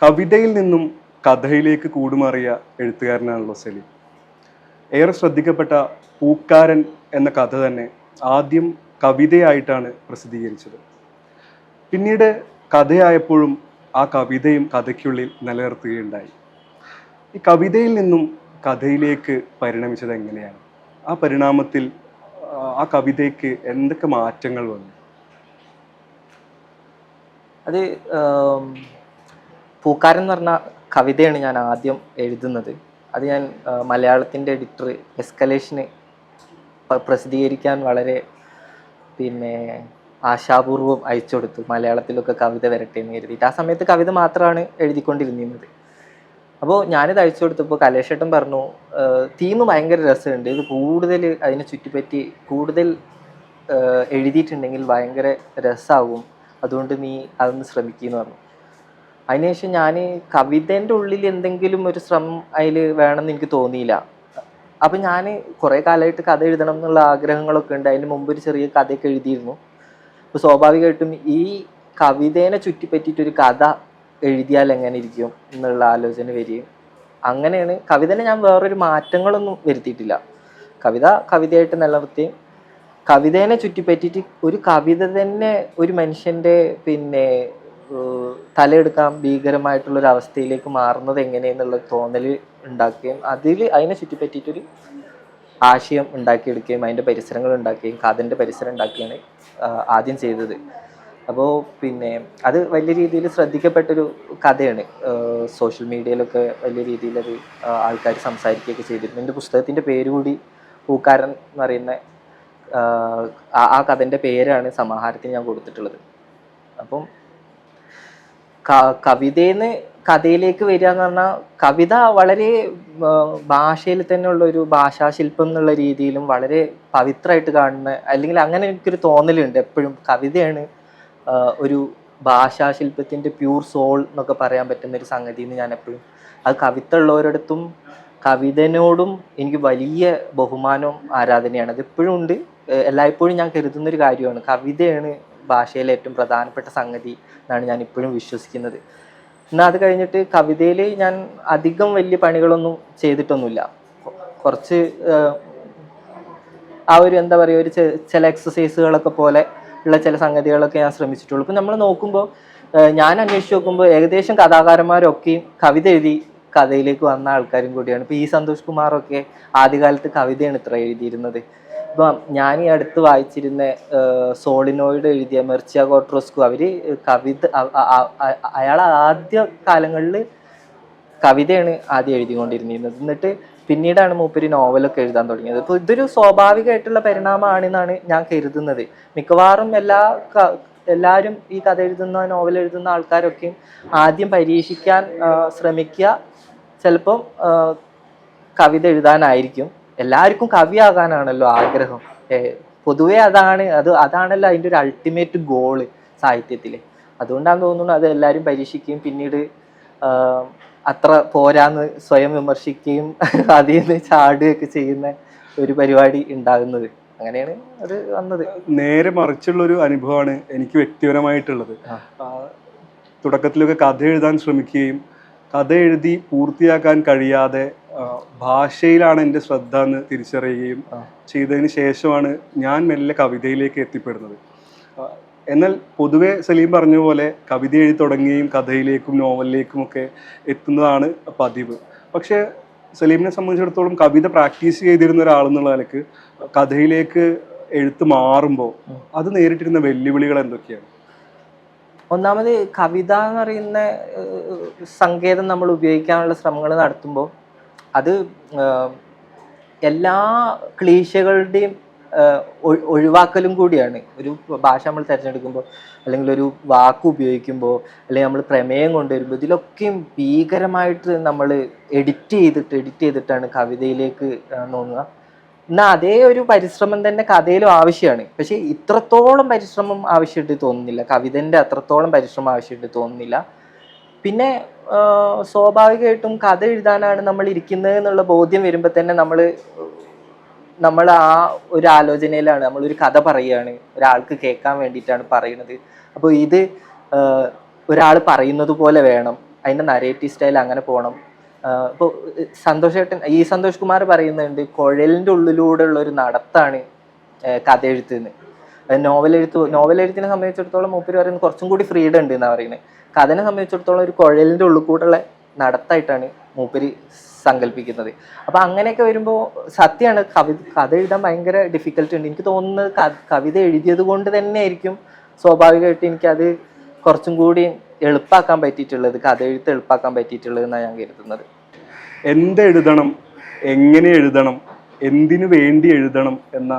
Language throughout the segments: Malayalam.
കവിതയിൽ നിന്നും കഥയിലേക്ക് കൂടുമാറിയ എഴുത്തുകാരനാണല്ലോ സലീം. ഏറെ ശ്രദ്ധിക്കപ്പെട്ട പൂക്കാരൻ എന്ന കഥ തന്നെ ആദ്യം കവിതയായിട്ടാണ് പ്രസിദ്ധീകരിച്ചത്. പിന്നീട് കഥയായപ്പോഴും ആ കവിതയും കഥയ്ക്കുള്ളിൽ നിലനിർത്തുകയുണ്ടായി. ഈ കവിതയിൽ നിന്നും കഥയിലേക്ക് പരിണമിച്ചത് എങ്ങനെയാണ്? ആ പരിണാമത്തിൽ ആ കവിതയ്ക്ക് എന്തൊക്കെ മാറ്റങ്ങൾ വന്നു? അത് പൂക്കാരൻ എന്ന് പറഞ്ഞ കവിതയാണ് ഞാൻ ആദ്യം എഴുതുന്നത്. അത് ഞാൻ മലയാളത്തിൻ്റെ എഡിറ്റർ എസ്കലേഷന് പ്രസിദ്ധീകരിക്കാൻ വളരെ ആശാപൂർവം അയച്ചു കൊടുത്തു. മലയാളത്തിലൊക്കെ കവിത വരട്ടെ എന്ന് കരുതിയിട്ട്. ആ സമയത്ത് കവിത മാത്രമാണ് എഴുതിക്കൊണ്ടിരുന്നത്. അപ്പോൾ ഞാനിത് അയച്ചു കൊടുത്തപ്പോൾ കലേഷേട്ടൻ പറഞ്ഞു, തീം ഭയങ്കര രസമുണ്ട്, ഇത് കൂടുതൽ അതിനെ ചുറ്റിപ്പറ്റി കൂടുതൽ എഴുതിയിട്ടുണ്ടെങ്കിൽ ഭയങ്കര രസമാകും, അതുകൊണ്ട് നീ അതൊന്ന് ശ്രമിക്കുമെന്ന് പറഞ്ഞു. അതിനുശേഷം ഞാൻ കവിതേൻ്റെ ഉള്ളിൽ എന്തെങ്കിലും ഒരു ശ്രമം അതിൽ വേണമെന്ന് എനിക്ക് തോന്നിയില്ല. അപ്പം ഞാൻ കുറേ കാലമായിട്ട് കഥ എഴുതണം എന്നുള്ള ആഗ്രഹങ്ങളൊക്കെ ഉണ്ട്. അതിന് മുമ്പ് ഒരു ചെറിയ കഥയൊക്കെ എഴുതിയിരുന്നു. അപ്പോൾ സ്വാഭാവികമായിട്ടും ഈ കവിതേനെ ചുറ്റിപ്പറ്റിയിട്ടൊരു കഥ എഴുതിയാൽ എങ്ങനെ ഇരിക്കും എന്നുള്ള ആലോചന വരികയും അങ്ങനെയാണ്. കവിതനെ ഞാൻ വേറൊരു മാറ്റങ്ങളൊന്നും വരുത്തിയിട്ടില്ല. കവിത കവിതയായിട്ട് നിലനിർത്തുകയും കവിതേനെ ചുറ്റിപ്പറ്റിയിട്ട് ഒരു കവിത തന്നെ ഒരു മനുഷ്യൻ്റെ തലയെടുക്കാൻ ഭീകരമായിട്ടുള്ളൊരു അവസ്ഥയിലേക്ക് മാറുന്നത് എങ്ങനെയെന്നുള്ള തോന്നൽ ഉണ്ടാക്കുകയും അതിനെ ചുറ്റിപ്പറ്റിയിട്ടൊരു ആശയം ഉണ്ടാക്കിയെടുക്കുകയും അതിൻ്റെ പരിസരങ്ങൾ ഉണ്ടാക്കുകയും കഥൻ്റെ പരിസരം ഉണ്ടാക്കുകയാണ് ആദ്യം ചെയ്തത്. അപ്പോൾ അത് വലിയ രീതിയിൽ ശ്രദ്ധിക്കപ്പെട്ടൊരു കഥയാണ്. സോഷ്യൽ മീഡിയയിലൊക്കെ വലിയ രീതിയിൽ അത് ആൾക്കാർ സംസാരിക്കുകയൊക്കെ ചെയ്തിരുന്നു. എൻ്റെ പുസ്തകത്തിൻ്റെ പേര് കൂടി പൂക്കാരൻ എന്ന് പറയുന്ന ആ കഥൻ്റെ പേരാണ് സമാഹാരത്തിന് ഞാൻ കൊടുത്തിട്ടുള്ളത്. അപ്പം കവിതയിൽ കഥയിലേക്ക് വരിക എന്ന് പറഞ്ഞാൽ കവിത വളരെ ഭാഷയിൽ തന്നെ ഉള്ളൊരു ഭാഷാശില്പം എന്നുള്ള രീതിയിലും വളരെ പവിത്രമായിട്ട് കാണുന്ന, അല്ലെങ്കിൽ അങ്ങനെ എനിക്കൊരു തോന്നലുണ്ട് എപ്പോഴും. കവിതയാണ് ഒരു ഭാഷാശില്പത്തിൻ്റെ പ്യൂർ സോൾ എന്നൊക്കെ പറയാൻ പറ്റുന്ന ഒരു സംഗതി എന്ന് ഞാൻ എപ്പോഴും, അത് കവിത ഉള്ളവരിടത്തും കവിതനോടും എനിക്ക് വലിയ ബഹുമാനവും ആരാധനയാണ്. അതെപ്പോഴും ഉണ്ട്, എല്ലായ്പ്പോഴും ഞാൻ കരുതുന്നൊരു കാര്യമാണ്. കവിതയാണ് ഭാഷയിലെ ഏറ്റവും പ്രധാനപ്പെട്ട സംഗതി എന്നാണ് ഞാൻ ഇപ്പോഴും വിശ്വസിക്കുന്നത്. എന്നാൽ അത് കഴിഞ്ഞിട്ട് കവിതയിൽ ഞാൻ അധികം വലിയ പണികളൊന്നും ചെയ്തിട്ടൊന്നുമില്ല. കുറച്ച് ആ ഒരു എന്താ പറയുക, ഒരു ചില എക്സസൈസുകളൊക്കെ പോലെ ഉള്ള ചില സംഗതികളൊക്കെ ഞാൻ ശ്രമിച്ചിട്ടുള്ളൂ. ഇപ്പം നമ്മൾ നോക്കുമ്പോൾ, ഞാൻ അന്വേഷിച്ച് നോക്കുമ്പോൾ ഏകദേശം കഥാകാരന്മാരൊക്കെയും കവിത എഴുതി കഥയിലേക്ക് വന്ന ആൾക്കാരും കൂടിയാണ്. ഇപ്പോൾ സന്തോഷ് കുമാറൊക്കെ ആദ്യകാലത്ത് കവിതയാണ് ഇത്ര എഴുതിയിരുന്നത്. ഇപ്പം ഞാൻ ഈ അടുത്ത് വായിച്ചിരുന്ന സോളിനോയിഡ് എഴുതിയ മെർച്ചിയ കോട്രോസ്കു, അവർ കവിത അയാൾ ആദ്യ കാലങ്ങളിൽ കവിതയാണ് ആദ്യം എഴുതിക്കൊണ്ടിരുന്നത്. എന്നിട്ട് പിന്നീടാണ് മൂപ്പര് നോവലൊക്കെ എഴുതാൻ തുടങ്ങിയത്. അപ്പോൾ ഇതൊരു സ്വാഭാവികമായിട്ടുള്ള പരിണാമമാണെന്നാണ് ഞാൻ കരുതുന്നത്. മിക്കവാറും എല്ലാവരും ഈ കഥ എഴുതുന്ന നോവൽ എഴുതുന്ന ആൾക്കാരൊക്കെയും ആദ്യം പരീക്ഷിക്കാൻ ശ്രമിക്കുക ചിലപ്പം കവിത എഴുതാനായിരിക്കും. എല്ലാവർക്കും കവിയാകാനാണല്ലോ ആഗ്രഹം. പൊതുവെ അതാണല്ലോ അതിൻ്റെ ഒരു അൾട്ടിമേറ്റ് ഗോള് സാഹിത്യത്തിൽ. അതുകൊണ്ടാണ് തോന്നുന്നു അത് എല്ലാവരും പരീക്ഷിക്കുകയും പിന്നീട് അത്ര പോരാന്ന് സ്വയം വിമർശിക്കുകയും അതിൽ നിന്ന് ചാടുകയൊക്കെ ചെയ്യുന്ന ഒരു പരിപാടി ഉണ്ടാകുന്നത്. അങ്ങനെയാണ് അത് വന്നത്. നേരെ മറിച്ചുള്ളൊരു അനുഭവമാണ് എനിക്ക് വ്യക്തിപരമായിട്ടുള്ളത്. തുടക്കത്തിലൊക്കെ കഥ എഴുതാൻ ശ്രമിക്കുകയും കഥ എഴുതി പൂർത്തിയാക്കാൻ കഴിയാതെ ഭാഷയിലാണ് എൻ്റെ ശ്രദ്ധ എന്ന് തിരിച്ചറിയുകയും ചെയ്തതിന് ശേഷമാണ് ഞാൻ മെല്ലെ കവിതയിലേക്ക് എത്തിപ്പെടുന്നത്. എന്നാൽ പൊതുവെ സലീം പറഞ്ഞ പോലെ കവിത എഴുതി തുടങ്ങുകയും കഥയിലേക്കും നോവലിലേക്കും ഒക്കെ എത്തുന്നതാണ് പതിവ്. പക്ഷേ സലീമിനെ സംബന്ധിച്ചിടത്തോളം കവിത പ്രാക്ടീസ് ചെയ്തിരുന്ന ഒരാളെന്നുള്ള നിലക്ക് കഥയിലേക്ക് എഴുത്ത് മാറുമ്പോൾ അത് നേരിട്ടിരുന്ന വെല്ലുവിളികൾ എന്തൊക്കെയാണ്? ഒന്നാമത് കവിത എന്ന് പറയുന്ന സങ്കേതം നമ്മൾ ഉപയോഗിക്കാനുള്ള ശ്രമങ്ങൾ നടത്തുമ്പോൾ അത് എല്ലാ ക്ലീശകളുടെയും ഒഴിവാക്കലും കൂടിയാണ്. ഒരു ഭാഷ നമ്മൾ തിരഞ്ഞെടുക്കുമ്പോൾ, അല്ലെങ്കിൽ ഒരു വാക്ക് ഉപയോഗിക്കുമ്പോൾ, അല്ലെങ്കിൽ നമ്മൾ പ്രമേയം കൊണ്ടുവരുമ്പോൾ, ഇതിലൊക്കെയും ഭീകരമായിട്ട് നമ്മൾ എഡിറ്റ് ചെയ്തിട്ടാണ് കവിതയിലേക്ക് തോന്നുക. എന്നാൽ അതേ ഒരു പരിശ്രമം തന്നെ കഥയിലും ആവശ്യമാണ്. പക്ഷെ ഇത്രത്തോളം പരിശ്രമം ആവശ്യമായിട്ട് തോന്നുന്നില്ല, കവിതൻ്റെ അത്രത്തോളം പരിശ്രമം ആവശ്യമായിട്ട് തോന്നുന്നില്ല. പിന്നെ സ്വാഭാവികമായിട്ടും കഥ എഴുതാനാണ് നമ്മൾ ഇരിക്കുന്നത് എന്നുള്ള ബോധ്യം വരുമ്പോൾ തന്നെ നമ്മൾ ആ ഒരു ആലോചനയിലാണ്. നമ്മളൊരു കഥ പറയുകയാണ്, ഒരാൾക്ക് കേൾക്കാൻ വേണ്ടിയിട്ടാണ് പറയുന്നത്. അപ്പോൾ ഇത് ഒരാൾ പറയുന്നത് പോലെ വേണം, അതിൻ്റെ നരേറ്റീവ് സ്റ്റൈൽ അങ്ങനെ പോകണം. ഇപ്പോൾ സന്തോഷ് കുമാർ പറയുന്നുണ്ട് കുഴലിൻ്റെ ഉള്ളിലൂടെ ഉള്ള ഒരു നടത്താണ് കഥ എഴുത്തുന്ന്. നോവലെഴുത്തിനെ സംബന്ധിച്ചിടത്തോളം മൂപ്പര് പറയുന്നത് കുറച്ചും കൂടി ഫ്രീഡം ഉണ്ട് എന്നാണ് പറയുന്നത്. കഥനെ സംബന്ധിച്ചിടത്തോളം ഒരു കുഴലിൻ്റെ ഉള്ളിൽ കൂടെയുള്ള നടത്തായിട്ടാണ് മൂപ്പര് സങ്കല്പിക്കുന്നത്. അപ്പം അങ്ങനെയൊക്കെ വരുമ്പോൾ സത്യമാണ് കഥ എഴുതാൻ ഭയങ്കര ഡിഫിക്കൽട്ട് ഉണ്ട്. എനിക്ക് തോന്നുന്നത് കവിത എഴുതിയത് കൊണ്ട് തന്നെ ആയിരിക്കും സ്വാഭാവികമായിട്ട് എനിക്കത് കുറച്ചും കൂടി എളുപ്പമാക്കാൻ പറ്റിയിട്ടുള്ളത്, കഥ എഴുത്ത് എളുപ്പമാക്കാൻ പറ്റിയിട്ടുള്ളത് എന്നാണ് ഞാൻ കരുതുന്നത്. എന്തെഴുതണം, എങ്ങനെ എഴുതണം, എന്തിനു വേണ്ടി എഴുതണം എന്ന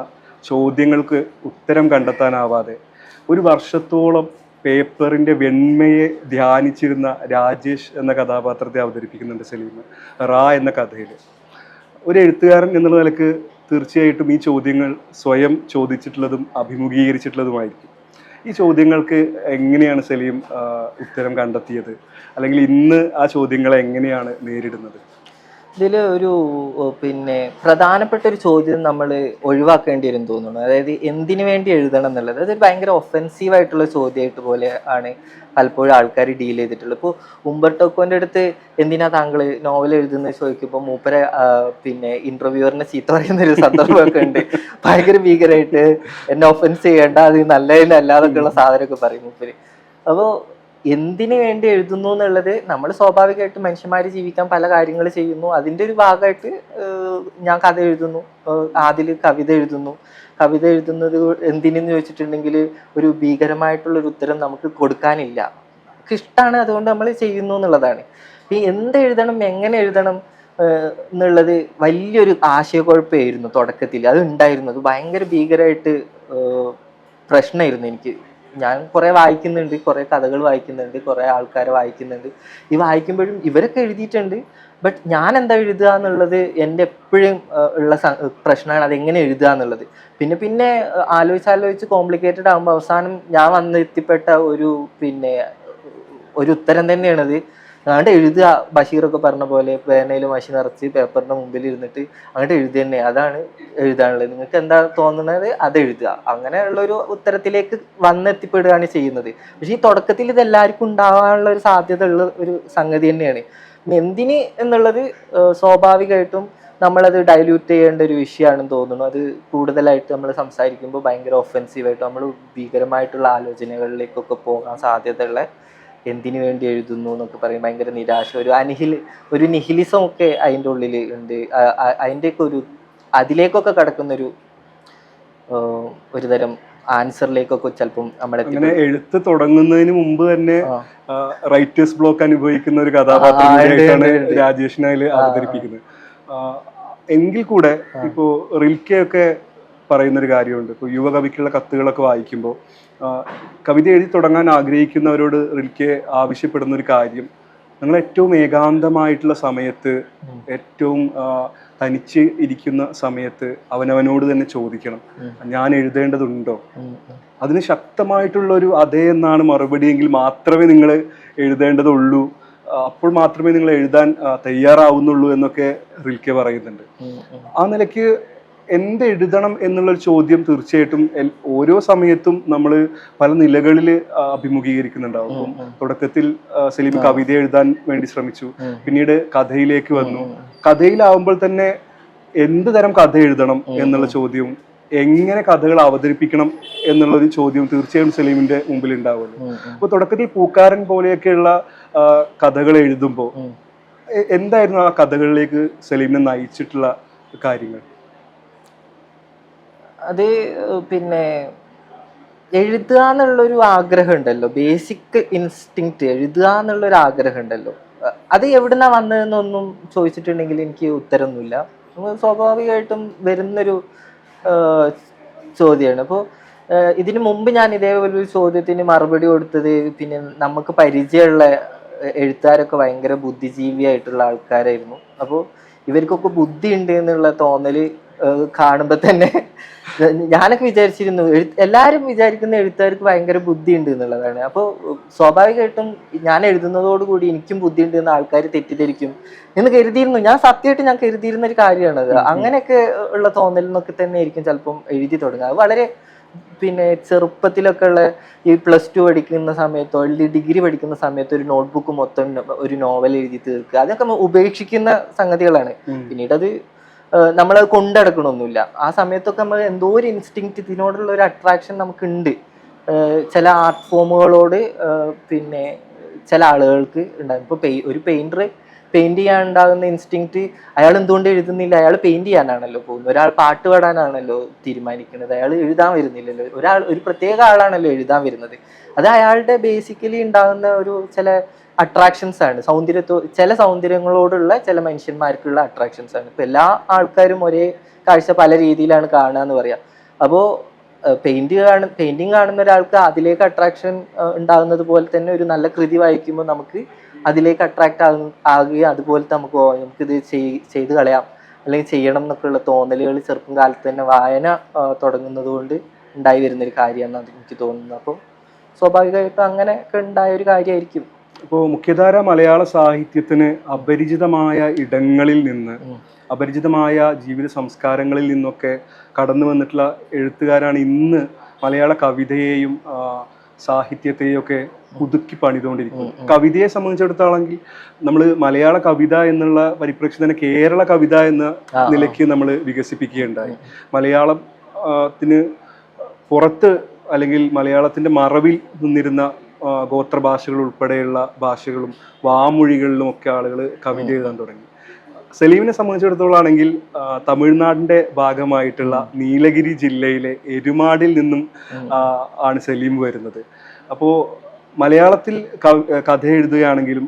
ചോദ്യങ്ങൾക്ക് ഉത്തരം കണ്ടെത്താനാവാതെ ഒരു വർഷത്തോളം പേപ്പറിൻ്റെ വെണ്മയെ ധ്യാനിച്ചിരുന്ന രാജേഷ് എന്ന കഥാപാത്രത്തെ അവതരിപ്പിക്കുന്നുണ്ട് സലീം റാ എന്ന കഥയിൽ. ഒരു എഴുത്തുകാരൻ എന്നുള്ള നിലക്ക് തീർച്ചയായിട്ടും ഈ ചോദ്യങ്ങൾ സ്വയം ചോദിച്ചിട്ടുള്ളതും അഭിമുഖീകരിച്ചിട്ടുള്ളതുമായിരിക്കും. ഈ ചോദ്യങ്ങൾക്ക് എങ്ങനെയാണ് സലീം ഉത്തരം കണ്ടെത്തിയത്, അല്ലെങ്കിൽ ഇന്ന് ആ ചോദ്യങ്ങളെ എങ്ങനെയാണ് നേരിടുന്നത്? ഇതിൽ ഒരു പ്രധാനപ്പെട്ട ഒരു ചോദ്യം നമ്മൾ ഒഴിവാക്കേണ്ടി വരും തോന്നുന്നു. അതായത് എന്തിനു വേണ്ടി എഴുതണം എന്നുള്ളത്. അതൊരു ഭയങ്കര ഒഫെൻസീവ് ആയിട്ടുള്ള ചോദ്യമായിട്ട് പോലെ ആണ് പലപ്പോഴും ആൾക്കാർ ഡീൽ ചെയ്തിട്ടുള്ളത്. ഇപ്പോൾ ഉംബർട്ടോ അടുത്ത് എന്തിനാ താങ്കൾ നോവൽ എഴുതുന്നത് ചോദിക്കുമ്പോൾ മൂപ്പരെ ഇന്റർവ്യൂവറിനെ ചീത്ത പറയുന്ന ഒരു സന്ദർഭമൊക്കെ ഉണ്ട്. ഭയങ്കര ഭീകരമായിട്ട് എന്നെ ഒഫൻസ് ചെയ്യേണ്ട, അത് നല്ലതിനല്ലാതൊക്കെയുള്ള സാധനമൊക്കെ പറയും മൂപ്പര്. അപ്പോൾ എന്തിനു വേണ്ടി എഴുതുന്നു എന്നുള്ളത്, നമ്മൾ സ്വാഭാവികമായിട്ടും മനുഷ്യന്മാർ ജീവിക്കാൻ പല കാര്യങ്ങൾ ചെയ്യുന്നു. അതിൻ്റെ ഒരു ഭാഗമായിട്ട് ഞാൻ കഥ എഴുതുന്നു, അതിൽ കവിത എഴുതുന്നു. കവിത എഴുതുന്നത് എന്തിനെന്ന് ചോദിച്ചിട്ടുണ്ടെങ്കിൽ ഒരു ഭീകരമായിട്ടുള്ളൊരു ഉത്തരം നമുക്ക് കൊടുക്കാനില്ല. നമുക്ക് ഇഷ്ടമാണ്, അതുകൊണ്ട് നമ്മൾ ചെയ്യുന്നു എന്നുള്ളതാണ്. ഈ എന്തെഴുതണം, എങ്ങനെ എഴുതണം എന്നുള്ളത് വലിയൊരു ആശയക്കുഴപ്പമായിരുന്നു തുടക്കത്തിൽ. അത് ഉണ്ടായിരുന്നു, അത് ഭയങ്കര ഭീകരമായിട്ട് പ്രശ്നമായിരുന്നു എനിക്ക്. ഞാൻ കുറേ വായിക്കുന്നുണ്ട്, കുറേ കഥകൾ വായിക്കുന്നുണ്ട്, കുറേ ആൾക്കാരെ വായിക്കുന്നുണ്ട്. ഈ വായിക്കുമ്പോഴും ഇവരൊക്കെ എഴുതിയിട്ടുണ്ട്, ബട്ട് ഞാൻ എന്താ എഴുതുക എന്നുള്ളത് എൻ്റെ എപ്പോഴും ഉള്ള പ്രശ്നമാണ്. അതെങ്ങനെ എഴുതുക എന്നുള്ളത്. പിന്നെ ആലോചിച്ച് കോംപ്ലിക്കേറ്റഡ് ആകുമ്പോൾ അവസാനം ഞാൻ വന്നെത്തിപ്പെട്ട ഒരു ഉത്തരം തന്നെയാണത്. അങ്ങോട്ട് എഴുതുക, ബഷീറൊക്കെ പറഞ്ഞ പോലെ പേനയിൽ മഷി നിറച്ച് പേപ്പറിൻ്റെ മുമ്പിൽ ഇരുന്നിട്ട് അങ്ങോട്ട് എഴുതുക തന്നെ, അതാണ് എഴുതാനുള്ളത്. നിങ്ങൾക്ക് എന്താ തോന്നുന്നത് അത് എഴുതുക. അങ്ങനെയുള്ളൊരു ഉത്തരത്തിലേക്ക് വന്നെത്തിപ്പെടുകയാണ് ചെയ്യുന്നത്. പക്ഷേ ഈ തുടക്കത്തിൽ ഇതെല്ലാവർക്കും ഉണ്ടാകാനുള്ള ഒരു സാധ്യത ഉള്ള ഒരു സംഗതി തന്നെയാണ്. എന്തിന് എന്നുള്ളത് സ്വാഭാവികമായിട്ടും നമ്മളത് ഡൈല്യൂട്ട് ചെയ്യേണ്ട ഒരു വിഷയമാണെന്ന് തോന്നുന്നു. അത് കൂടുതലായിട്ട് നമ്മൾ സംസാരിക്കുമ്പോൾ ഭയങ്കര ഒഫെൻസീവായിട്ട് നമ്മൾ ഭീകരമായിട്ടുള്ള ആലോചനകളിലേക്കൊക്കെ പോകാൻ സാധ്യതയുള്ള, എന്തിനു വേണ്ടി എഴുതുന്നു എന്നൊക്കെ പറയും, ഭയങ്കര നിരാശ, ഒരു നിഹിലിസം ഒക്കെ അതിൻ്റെ ഉള്ളിൽ ഉണ്ട്. അതിൻ്റെയൊക്കെ അതിലേക്കൊക്കെ കിടക്കുന്നൊരു തരം ആൻസറിലേക്കൊക്കെ ചിലപ്പം നമ്മളെ എഴുത്ത് തുടങ്ങുന്നതിന് മുമ്പ് തന്നെ റൈറ്റേഴ്സ് ബ്ലോക്ക് അനുഭവിക്കുന്ന ഒരു കഥാപാത്രമാണ് രാജേഷിനെ അവതരിപ്പിക്കുന്നത്. എങ്കിൽ കൂടെ ഇപ്പോ റിൽക്കെയൊക്കെ പറയുന്നൊരു കാര്യമുണ്ട്. ഇപ്പോൾ യുവകവിക്കുള്ള കത്തുകളൊക്കെ വായിക്കുമ്പോൾ കവിത എഴുതി തുടങ്ങാൻ ആഗ്രഹിക്കുന്നവരോട് റിൽക്കെ ആവശ്യപ്പെടുന്ന ഒരു കാര്യം, നിങ്ങൾ ഏറ്റവും ഏകാന്തമായിട്ടുള്ള സമയത്ത്, ഏറ്റവും തനിച്ച് ഇരിക്കുന്ന സമയത്ത് അവനവനോട് തന്നെ ചോദിക്കണം, ഞാൻ എഴുതേണ്ടതുണ്ടോ? അതിന് ശക്തമായിട്ടുള്ള ഒരു അതേ എന്നാണ് മറുപടിയെങ്കിൽ മാത്രമേ നിങ്ങൾ എഴുതേണ്ടതുള്ളൂ, അപ്പോൾ മാത്രമേ നിങ്ങൾ എഴുതാൻ തയ്യാറാവുന്നുള്ളൂ എന്നൊക്കെ റിൽക്കെ പറയുന്നുണ്ട്. ആ നിലയ്ക്ക് എന്തെഴുതണം എന്നുള്ളൊരു ചോദ്യം തീർച്ചയായിട്ടും ഓരോ സമയത്തും നമ്മൾ പല നിലകളിൽ അഭിമുഖീകരിക്കുന്നുണ്ടാവും. തുടക്കത്തിൽ സലീം കവിത എഴുതാൻ വേണ്ടി ശ്രമിച്ചു, പിന്നീട് കഥയിലേക്ക് വന്നു. കഥയിലാവുമ്പോൾ തന്നെ എന്ത് തരം കഥ എഴുതണം എന്നുള്ള ചോദ്യവും എങ്ങനെ കഥകൾ അവതരിപ്പിക്കണം എന്നുള്ളൊരു ചോദ്യം തീർച്ചയായും സലീമിന്റെ മുമ്പിൽ ഉണ്ടാവുമല്ലോ. അപ്പൊ തുടക്കത്തിൽ പൂക്കാരൻ പോലെയൊക്കെയുള്ള കഥകൾ എഴുതുമ്പോൾ എന്തായിരുന്നു ആ കഥകളിലേക്ക് സലീമിനെ നയിച്ചിട്ടുള്ള കാര്യങ്ങൾ? അത് എഴുതുക എന്നുള്ളൊരു ആഗ്രഹം ഉണ്ടല്ലോ, ബേസിക് ഇൻസ്റ്റിങ്ക്റ്റ്, എഴുതുക എന്നുള്ളൊരു ആഗ്രഹം ഉണ്ടല്ലോ. അത് എവിടുന്നാ വന്നതെന്നൊന്നും ചോദിച്ചിട്ടുണ്ടെങ്കിൽ എനിക്ക് ഉത്തരമൊന്നുമില്ല. സ്വാഭാവികമായിട്ടും വരുന്നൊരു ചോദ്യമാണ്. അപ്പോൾ ഇതിനു മുമ്പ് ഞാൻ ഇതേപോലൊരു ചോദ്യത്തിന് മറുപടി കൊടുത്തത്, നമുക്ക് പരിചയമുള്ള എഴുത്തുകാരൊക്കെ ഭയങ്കര ബുദ്ധിജീവിയായിട്ടുള്ള ആൾക്കാരായിരുന്നു. അപ്പോൾ ഇവർക്കൊക്കെ ബുദ്ധി ഉണ്ട് എന്നുള്ള തോന്നല് കാണുമ്പോൾ തന്നെ ഞാനൊക്കെ വിചാരിച്ചിരുന്നു, എല്ലാവരും വിചാരിക്കുന്ന എഴുത്തുകാർക്ക് ഭയങ്കര ബുദ്ധി ഉണ്ട് എന്നുള്ളതാണ്. അപ്പോൾ സ്വാഭാവികമായിട്ടും ഞാൻ എഴുതുന്നതോടുകൂടി എനിക്കും ബുദ്ധി ഉണ്ട് എന്ന് ആൾക്കാർ തെറ്റിദ്ധരിക്കും എന്ന് കരുതിയിരുന്നു. ഞാൻ സത്യമായിട്ട് കരുതിയിരുന്ന ഒരു കാര്യമാണത്. അങ്ങനെയൊക്കെ ഉള്ള തോന്നലിൽ നിന്നൊക്കെ തന്നെ ആയിരിക്കും ചിലപ്പം എഴുതി തുടങ്ങുക. അത് വളരെ പിന്നെ ചെറുപ്പത്തിലൊക്കെ ഉള്ള ഈ +2 പഠിക്കുന്ന സമയത്തോ അല്ലെങ്കിൽ ഡിഗ്രി പഠിക്കുന്ന സമയത്ത് ഒരു നോട്ട്ബുക്ക് മൊത്തം ഒരു നോവൽ എഴുതി തീർക്കുക, അതൊക്കെ ഉപേക്ഷിക്കുന്ന സംഗതികളാണ്. പിന്നീട് അത് നമ്മളത് കൊണ്ടടക്കണമൊന്നുമില്ല. ആ സമയത്തൊക്കെ നമ്മൾ എന്തോ ഒരു ഇൻസ്റ്റിങ്ക്റ്റ്, ഇതിനോടുള്ള ഒരു അട്രാക്ഷൻ നമുക്കുണ്ട് ചില ആർട്ട് ഫോമുകളോട്. പിന്നെ ചില ആളുകൾക്ക് ഉണ്ടാകും. ഇപ്പോൾ ഒരു പെയിന്റർ പെയിന്റ് ചെയ്യാൻ ഉണ്ടാകുന്ന ഇൻസ്റ്റിങ്ക്റ്റ്, അയാൾ എന്തുകൊണ്ട് എഴുതുന്നില്ല? അയാൾ പെയിന്റ് ചെയ്യാനാണല്ലോ പോകുന്നത്. ഒരാൾ പാട്ട് പാടാനാണല്ലോ തീരുമാനിക്കുന്നത്, അയാൾ എഴുതാൻ വരുന്നില്ലല്ലോ. ഒരു പ്രത്യേക ആളാണല്ലോ എഴുതാൻ വരുന്നത്. അത് അയാളുടെ ബേസിക്കലി ഉണ്ടാകുന്ന ഒരു ചില അട്രാക്ഷൻസ് ആണ്. ചില സൗന്ദര്യങ്ങളോടുള്ള ചില മനുഷ്യന്മാർക്കുള്ള അട്രാക്ഷൻസ് ആണ്. ഇപ്പൊ എല്ലാ ആൾക്കാരും ഒരേ കാഴ്ച പല രീതിയിലാണ് കാണുക എന്ന് പറയാം. അപ്പോൾ പെയിന്റിങ് കാണുന്ന ഒരാൾക്ക് അതിലേക്ക് അട്രാക്ഷൻ ഉണ്ടാകുന്നത് പോലെ തന്നെ ഒരു നല്ല കൃതി വായിക്കുമ്പോൾ നമുക്ക് അതിലേക്ക് അട്രാക്ട് ആകുകയും അതുപോലത്തെ നമുക്കിത് ചെയ്ത് കളയാം അല്ലെങ്കിൽ ചെയ്യണം എന്നൊക്കെയുള്ള തോന്നലുകൾ ചെറുപ്പം കാലത്ത് തന്നെ വായന തുടങ്ങുന്നത് കൊണ്ട് ഉണ്ടായി വരുന്നൊരു കാര്യമെന്നാണ് എനിക്ക് തോന്നുന്നത്. അപ്പോൾ സ്വാഭാവികമായിട്ടും അങ്ങനെയൊക്കെ ഉണ്ടായ ഒരു കാര്യമായിരിക്കും. ഇപ്പോൾ മുഖ്യധാര മലയാള സാഹിത്യത്തിന് അപരിചിതമായ ഇടങ്ങളിൽ നിന്ന്, അപരിചിതമായ ജീവിത സംസ്കാരങ്ങളിൽ നിന്നൊക്കെ കടന്നു വന്നിട്ടുള്ള എഴുത്തുകാരാണ് ഇന്ന് മലയാള കവിതയെയും സാഹിത്യത്തെയും ഒക്കെ പുതുക്കി പണിതുകൊണ്ടിരിക്കുന്നത്. കവിതയെ സംബന്ധിച്ചിടത്തോളെങ്കിൽ നമ്മൾ മലയാള കവിത എന്നുള്ള പരിപ്രേക്ഷ്യം തന്നെ കേരള കവിത എന്ന നിലയ്ക്ക് നമ്മൾ വികസിപ്പിക്കുകയുണ്ടായി. മലയാളത്തിന് പുറത്ത് അല്ലെങ്കിൽ മലയാളത്തിന്റെ മറവിൽ നിന്നിരുന്ന ഗോത്രഭാഷകൾ ഉൾപ്പെടെയുള്ള ഭാഷകളും വാമൊഴികളിലും ഒക്കെ ആളുകൾ കവിത എഴുതാൻ തുടങ്ങി. സലീമിനെ സംബന്ധിച്ചിടത്തോളം ആണെങ്കിൽ തമിഴ്നാടിന്റെ ഭാഗമായിട്ടുള്ള നീലഗിരി ജില്ലയിലെ എരുമാടിൽ നിന്നും ആണ് സലീം വരുന്നത്. അപ്പോൾ മലയാളത്തിൽ കഥ എഴുതുകയാണെങ്കിലും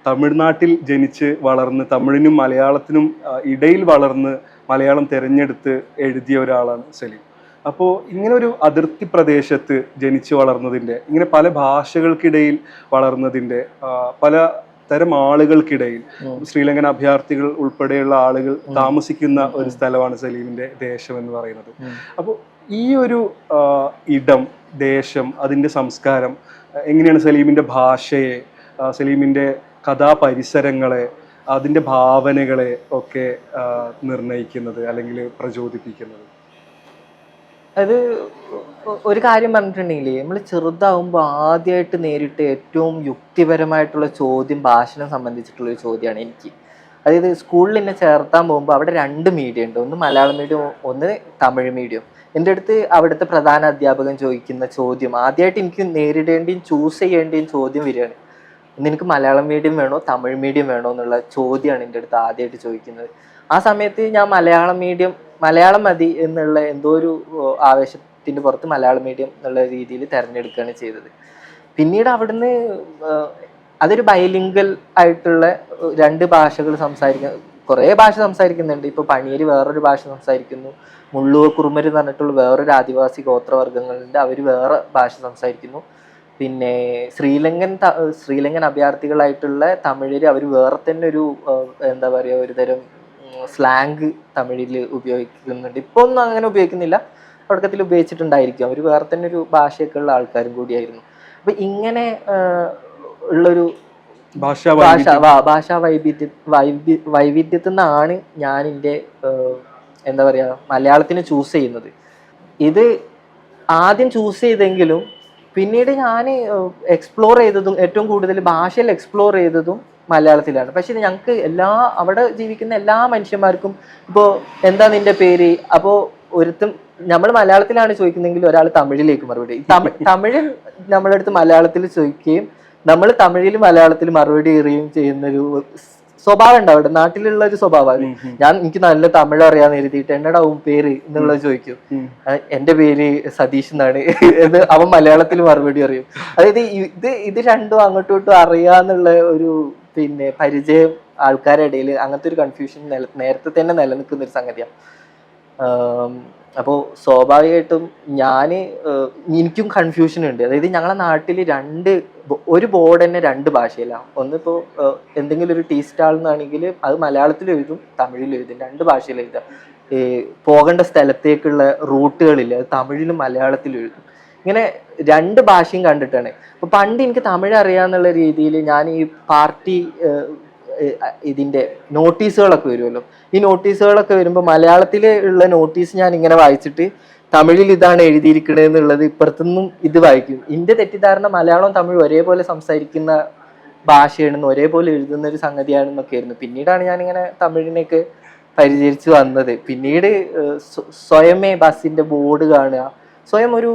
തമിഴ്നാട്ടിൽ ജനിച്ച് വളർന്ന് തമിഴിനും മലയാളത്തിനും ഇടയിൽ വളർന്ന് മലയാളം തിരഞ്ഞെടുത്ത് എഴുതിയ ഒരാളാണ് സലീം. അപ്പോൾ ഇങ്ങനെ ഒരു അതിർത്തി പ്രദേശത്ത് ജനിച്ചു വളർന്നതിൻ്റെ, ഇങ്ങനെ പല ഭാഷകൾക്കിടയിൽ വളർന്നതിൻ്റെ, പല തരം ആളുകൾക്കിടയിൽ ശ്രീലങ്കൻ അഭയാർത്ഥികൾ ഉൾപ്പെടെയുള്ള ആളുകൾ താമസിക്കുന്ന ഒരു സ്ഥലമാണ് സലീമിന്റെ ദേശം എന്ന് പറയുന്നത്. അപ്പോൾ ഈ ഒരു ഇടം, ദേശം, അതിൻ്റെ സംസ്കാരം എങ്ങനെയാണ് സലീമിന്റെ ഭാഷയെ, സലീമിന്റെ കഥാപരിസരങ്ങളെ, അതിൻ്റെ ഭാവനകളെ ഒക്കെ നിർണ്ണയിക്കുന്നത് അല്ലെങ്കിൽ പ്രചോദിപ്പിക്കുന്നത്? അത് ഒരു കാര്യം പറഞ്ഞിട്ടുണ്ടെങ്കിൽ, നമ്മൾ ചെറുതാവുമ്പോൾ ആദ്യമായിട്ട് നേരിട്ട് ഏറ്റവും യുക്തിപരമായിട്ടുള്ള ചോദ്യം ഭാഷനെ സംബന്ധിച്ചിട്ടുള്ളൊരു ചോദ്യമാണ് എനിക്ക്. അതായത് സ്കൂളിൽ എന്നെ ചേർത്താൻ പോകുമ്പോൾ അവിടെ 2 മീഡിയം ഉണ്ട്, ഒന്ന് മലയാളം മീഡിയം, ഒന്ന് തമിഴ് മീഡിയം. എൻ്റെ അടുത്ത് അവിടുത്തെ പ്രധാന അധ്യാപകൻ ചോദിക്കുന്ന ചോദ്യം, ആദ്യമായിട്ട് എനിക്ക് നേരിടേണ്ടിയും ചൂസ് ചെയ്യേണ്ടിയും ചോദ്യം വരികയാണ്, നിനക്ക് മലയാളം മീഡിയം വേണോ തമിഴ് മീഡിയം വേണോ എന്നുള്ള ചോദ്യമാണ് എൻ്റെ അടുത്ത് ആദ്യമായിട്ട് ചോദിക്കുന്നത്. ആ സമയത്ത് ഞാൻ മലയാളം മതി എന്നുള്ള എന്തോ ഒരു ആവേശത്തിൻ്റെ പുറത്ത് മലയാളം മീഡിയം എന്നുള്ള രീതിയിൽ തിരഞ്ഞെടുക്കുകയാണ് ചെയ്തത്. പിന്നീട് അവിടുന്ന് അതൊരു ബൈലിംഗൽ ആയിട്ടുള്ള 2 ഭാഷകൾ കുറേ ഭാഷ സംസാരിക്കുന്നുണ്ട്. ഇപ്പോൾ പണിയര് വേറൊരു ഭാഷ സംസാരിക്കുന്നു, മുള്ളുവ കുറുമര് എന്ന് പറഞ്ഞിട്ടുള്ള വേറൊരു ആദിവാസി ഗോത്രവർഗ്ഗങ്ങളുണ്ട്, അവർ വേറെ ഭാഷ സംസാരിക്കുന്നു. പിന്നെ ശ്രീലങ്കൻ അഭയാർത്ഥികളായിട്ടുള്ള തമിഴര് അവർ വേറെ തന്നെ ഒരു എന്താ പറയുക, ഒരു തരം സ്ലാങ് തമിഴിൽ ഉപയോഗിക്കുന്നുണ്ട്. ഇപ്പോൾ ഒന്നും അങ്ങനെ ഉപയോഗിക്കുന്നില്ല, തുടക്കത്തിൽ ഉപയോഗിച്ചിട്ടുണ്ടായിരിക്കും. അവർ വേറെ തന്നെ ഒരു ഭാഷയൊക്കെ ഉള്ള ആൾക്കാരും കൂടിയായിരുന്നു. അപ്പൊ ഇങ്ങനെ ഉള്ളൊരു ഭാഷാ വൈവിധ്യത്തിൽ നിന്നാണ് ഞാൻ എൻ്റെ എന്താ പറയുക മലയാളത്തിന് ചൂസ് ചെയ്യുന്നത്. ഇത് ആദ്യം ചൂസ് ചെയ്തെങ്കിലും പിന്നീട് ഞാൻ എക്സ്പ്ലോർ ചെയ്തതും ഏറ്റവും കൂടുതൽ ഭാഷയിൽ എക്സ്പ്ലോർ ചെയ്തതും മലയാളത്തിലാണ്. പക്ഷെ ഞങ്ങൾക്ക് അവിടെ ജീവിക്കുന്ന എല്ലാ മനുഷ്യന്മാർക്കും ഇപ്പോൾ എന്താ നിന്റെ പേര്, അപ്പോൾ നമ്മൾ മലയാളത്തിലാണ് ചോദിക്കുന്നെങ്കിൽ ഒരാൾ തമിഴിലേക്ക് മറുപടി, തമിഴിൽ നമ്മളെ അടുത്ത് മലയാളത്തിൽ ചോദിക്കുകയും നമ്മൾ തമിഴിൽ മലയാളത്തിൽ മറുപടി എറിയുകയും ചെയ്യുന്നൊരു സ്വഭാവം ഉണ്ട് അവിടെ, നാട്ടിലുള്ള ഒരു സ്വഭാവമാണ്. എനിക്ക് നല്ല തമിഴ് അറിയാന്ന് എഴുതിയിട്ട് എന്നടാവും പേര് എന്നുള്ളത് ചോദിക്കും. എന്റെ പേര് സതീഷ് എന്നാണ് എന്ന് അവൻ മലയാളത്തിൽ മറുപടി അറിയും. അതായത് ഇത് രണ്ടും അങ്ങോട്ടും ഇങ്ങോട്ടും അറിയാന്നുള്ള ഒരു പരിചയം ആൾക്കാരുടെ ഇടയിൽ അങ്ങനത്തെ ഒരു കൺഫ്യൂഷൻ നേരത്തെ തന്നെ നിലനിൽക്കുന്ന ഒരു സംഗതിയാണ്. അപ്പോൾ സ്വാഭാവികമായിട്ടും എനിക്കും കൺഫ്യൂഷൻ ഉണ്ട്. അതായത് ഞങ്ങളെ നാട്ടിൽ ഒരു ബോർഡ് തന്നെ 2 ഭാഷയിലാണ്. ഒന്നിപ്പോൾ എന്തെങ്കിലും ഒരു ടീ സ്റ്റാൾ എന്നാണെങ്കിൽ അത് മലയാളത്തിൽ എഴുതും തമിഴിലും എഴുതും, 2 ഭാഷയിൽ എഴുതാം. പോകേണ്ട സ്ഥലത്തേക്കുള്ള റൂട്ടുകളില്ല, അത് തമിഴിലും മലയാളത്തിലും എഴുതും. ഇങ്ങനെ 2 ഭാഷയും കണ്ടിട്ടാണ്. അപ്പോൾ പണ്ട് എനിക്ക് തമിഴ് അറിയാന്നുള്ള രീതിയിൽ ഞാൻ ഈ പാർട്ടി ഇതിൻ്റെ നോട്ടീസുകളൊക്കെ വരുമല്ലോ, ഈ നോട്ടീസുകളൊക്കെ വരുമ്പോൾ മലയാളത്തിൽ ഉള്ള നോട്ടീസ് ഞാൻ ഇങ്ങനെ വായിച്ചിട്ട് തമിഴിൽ ഇതാണ് എഴുതിയിരിക്കണത് എന്നുള്ളത് ഇപ്പുറത്തുനിന്നും ഇത് വായിക്കും. എന്റെ തെറ്റിദ്ധാരണ മലയാളം തമിഴ് ഒരേപോലെ സംസാരിക്കുന്ന ഭാഷയാണെന്ന്, ഒരേപോലെ എഴുതുന്ന ഒരു സംഗതിയാണെന്നൊക്കെ ആയിരുന്നു. പിന്നീടാണ് ഞാനിങ്ങനെ തമിഴിനെയൊക്കെ പരിചരിച്ചു വന്നത്. പിന്നീട് സ്വയമേ ബസ്സിന്റെ ബോർഡ് കാണുക, സ്വയം ഒരു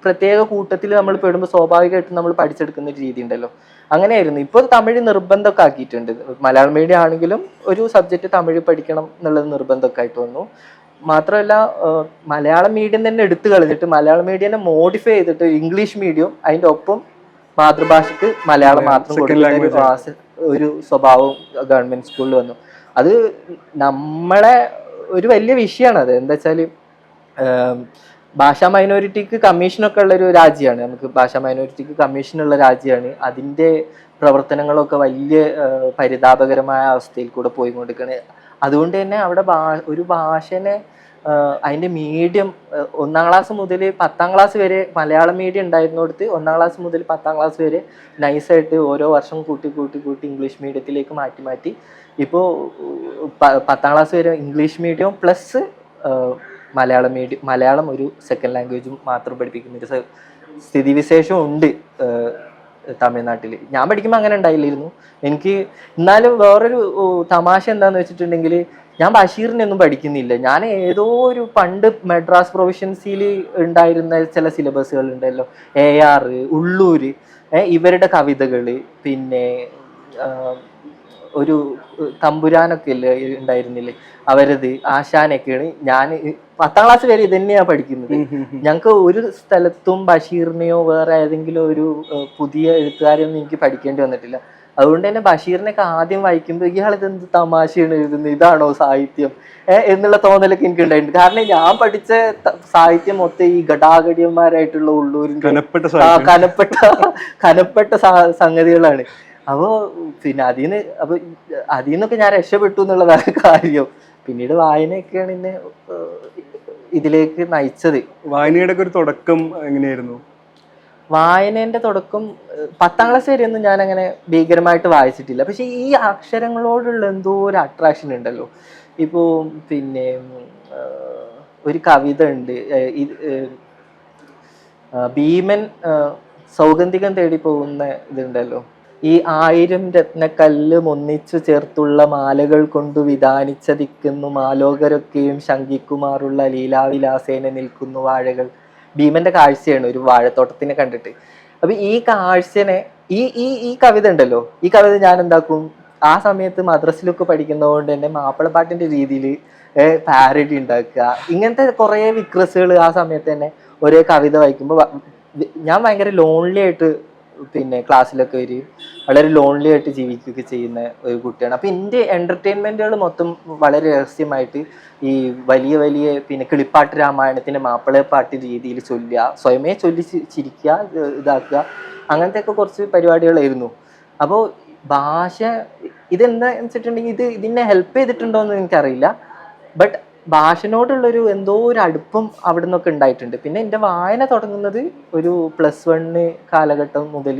പ്രത്യേക കൂട്ടത്തിൽ നമ്മൾ പെടുമ്പോൾ സ്വാഭാവികമായിട്ടും നമ്മൾ പഠിച്ചെടുക്കുന്ന ഒരു രീതി ഉണ്ടല്ലോ, അങ്ങനെയായിരുന്നു. ഇപ്പോൾ തമിഴ് നിർബന്ധമൊക്കെ ആക്കിയിട്ടുണ്ട്. മലയാളം മീഡിയം ആണെങ്കിലും ഒരു സബ്ജക്റ്റ് തമിഴ് പഠിക്കണം എന്നുള്ളത് നിർബന്ധമൊക്കെ ആയിട്ട് വന്നു. മാത്രമല്ല മലയാളം മീഡിയം തന്നെ എടുത്തു കളഞ്ഞിട്ട് മലയാളം മീഡിയനെ മോഡിഫൈ ചെയ്തിട്ട് ഇംഗ്ലീഷ് മീഡിയം അതിൻ്റെ ഒപ്പം മാതൃഭാഷയ്ക്ക് മലയാളം മാത്രം കൊടുക്കുന്ന ഒരു സ്വഭാവം ഗവൺമെന്റ് സ്കൂളിൽ വന്നു. അത് നമ്മളെ ഒരു വലിയ വിഷയമാണ്. അത് എന്താ വെച്ചാല് ഭാഷാ മൈനോറിറ്റിക്ക് കമ്മീഷനൊക്കെ ഉള്ള ഒരു രാജ്യമാണ്. നമുക്ക് ഭാഷാ മൈനോറിറ്റിക്ക് കമ്മീഷനുള്ള രാജ്യമാണ്. അതിൻ്റെ പ്രവർത്തനങ്ങളൊക്കെ വലിയ പരിതാപകരമായ അവസ്ഥയിൽ കൂടെ പോയിക്കൊണ്ടിരിക്കുകയാണ്. അതുകൊണ്ട് തന്നെ അവിടെ ഒരു ഭാഷനെ അതിൻ്റെ മീഡിയം 1ാം ക്ലാസ് മുതൽ 10ാം ക്ലാസ് വരെ മലയാളം മീഡിയം ഉണ്ടായിരുന്നിടത്ത് 1ാം ക്ലാസ് മുതൽ 10ാം ക്ലാസ് വരെ നൈസായിട്ട് ഓരോ വർഷം കൂട്ടി ഇംഗ്ലീഷ് മീഡിയത്തിലേക്ക് മാറ്റി ഇപ്പോൾ 10ാം ക്ലാസ് വരെ ഇംഗ്ലീഷ് മീഡിയം പ്ലസ് മലയാളം ഒരു സെക്കൻഡ് ലാംഗ്വേജും മാത്രം പഠിപ്പിക്കുന്ന ഒരു സ്ഥിതിവിശേഷം ഉണ്ട് തമിഴ്നാട്ടിൽ. ഞാൻ പഠിക്കുമ്പോൾ അങ്ങനെ ഉണ്ടായില്ലായിരുന്നു. എനിക്ക് എന്നാലും വേറൊരു തമാശ എന്താന്ന് വെച്ചിട്ടുണ്ടെങ്കിൽ, ഞാൻ ബഷീറിനെ ഒന്നും പഠിക്കുന്നില്ല. ഞാൻ ഏതോ ഒരു പണ്ട് മദ്രാസ് പ്രൊവിഷ്യൻസിൽ ഉണ്ടായിരുന്ന ചില സിലബസുകൾ ഉണ്ടല്ലോ, AR ഉള്ളൂര്, ഇവരുടെ കവിതകൾ, പിന്നെ ഒരു തമ്പുരാനൊക്കെ ഇല്ലേ ഉണ്ടായിരുന്നില്ലേ അവരത്, ആശാനൊക്കെയാണ്. ഞാൻ 10ാം ക്ലാസ് വരെ ഇത് തന്നെയാണ് പഠിക്കുന്നത്. ഞങ്ങൾക്ക് ഒരു സ്ഥലത്തും ബഷീറിനെയോ വേറെ ഏതെങ്കിലും ഒരു പുതിയ എഴുത്തുകാരെയൊന്നും എനിക്ക് പഠിക്കേണ്ടി വന്നിട്ടില്ല. അതുകൊണ്ട് തന്നെ ബഷീറിനൊക്കെ ആദ്യം വായിക്കുമ്പോൾ ഇയാളിത് എന്ത് തമാശയാണ് എഴുതുന്നത്, ഇതാണോ സാഹിത്യം എന്നുള്ള തോന്നലൊക്കെ എനിക്ക് ഉണ്ടായിട്ടുണ്ട്. കാരണം ഞാൻ പഠിച്ച സാഹിത്യം മൊത്തം ഈ ഘടാഘടിയന്മാരായിട്ടുള്ള ഉള്ളൂരിന്റെ കനപ്പെട്ട സംഗതികളാണ്. അപ്പോൾ പിന്നെ അതിൽ നിന്നൊക്കെ ഞാൻ രക്ഷപ്പെട്ടു എന്നുള്ളതാണ് കാര്യം. പിന്നീട് വായനയൊക്കെയാണ് എന്നെ ഇതിലേക്ക് നയിച്ചത്. വായനയുടെ ഒരു തുടക്കം എങ്ങനെയായിരുന്നു? വായനേന്റെ തുടക്കം 10ാം ക്ലാസ് വരെയൊന്നും ഞാൻ അങ്ങനെ ഭീകരമായിട്ട് വായിച്ചിട്ടില്ല. പക്ഷെ ഈ അക്ഷരങ്ങളോടുള്ള എന്തോ ഒരു അട്രാക്ഷൻ ഉണ്ടല്ലോ. ഇപ്പോൾ പിന്നെ ഒരു കവിത ഉണ്ട്, ഭീമൻ സൗഗന്ധികം തേടി പോകുന്ന ഇതുണ്ടല്ലോ, ഈ 1000 രത്നക്കല്ല് ഒന്നിച്ചു ചേർത്തുള്ള മാലകൾ കൊണ്ടു വിധാനിച്ചതിക്കുന്നു മാലോകരൊക്കെയും ശങ്കിക്കുമാറുള്ള ലീലാവിലാസേന നിൽക്കുന്നു വാഴകൾ. ഭീമന്റെ കാഴ്ചയാണ് ഒരു വാഴത്തോട്ടത്തിനെ കണ്ടിട്ട്. അപ്പൊ ഈ കാഴ്ചനെ ഈ കവിത ഉണ്ടല്ലോ, ഈ കവിത ഞാൻ എന്താക്കും, ആ സമയത്ത് മദ്രസിലൊക്കെ പഠിക്കുന്നതുകൊണ്ട് തന്നെ മാപ്പിളപ്പാട്ടിന്റെ രീതിയിൽ പാരഡി ഉണ്ടാക്കുക, ഇങ്ങനത്തെ കുറെ വിക്രസുകൾ ആ സമയത്ത് തന്നെ ഒരേ കവിത വായിക്കുമ്പോൾ ഞാൻ ഭയങ്കര ലോൺലി ആയിട്ട് പിന്നെ ക്ലാസ്സിലൊക്കെ വരികയും വളരെ ലോൺലി ആയിട്ട് ജീവിക്കുകയൊക്കെ ചെയ്യുന്ന ഒരു കുട്ടിയാണ്. അപ്പം എൻ്റെ എൻ്റർടൈൻമെൻറ്റുകൾ മൊത്തം വളരെ രഹസ്യമായിട്ട് ഈ വലിയ പിന്നെ കിളിപ്പാട്ട് രാമായണത്തിൻ്റെ മാപ്പിളപ്പാട്ട് രീതിയിൽ ചൊല്ലുക, സ്വയമേ ചൊല്ലി ചിരിക്കുക, ഇതാക്കുക, അങ്ങനത്തെ ഒക്കെ കുറച്ച് പരിപാടികളായിരുന്നു. അപ്പോൾ ഭാഷ ഇതെന്താ വെച്ചിട്ടുണ്ടെങ്കിൽ ഇതിനെ ഹെൽപ്പ് ചെയ്തിട്ടുണ്ടോ എന്ന് എനിക്കറിയില്ല. ബട്ട് ഭാഷനോടുള്ളൊരു എന്തോ ഒരു അടുപ്പം അവിടെ നിന്നൊക്കെ ഉണ്ടായിട്ടുണ്ട്. പിന്നെ എൻ്റെ വായന തുടങ്ങുന്നത് ഒരു +1 കാലഘട്ടം മുതൽ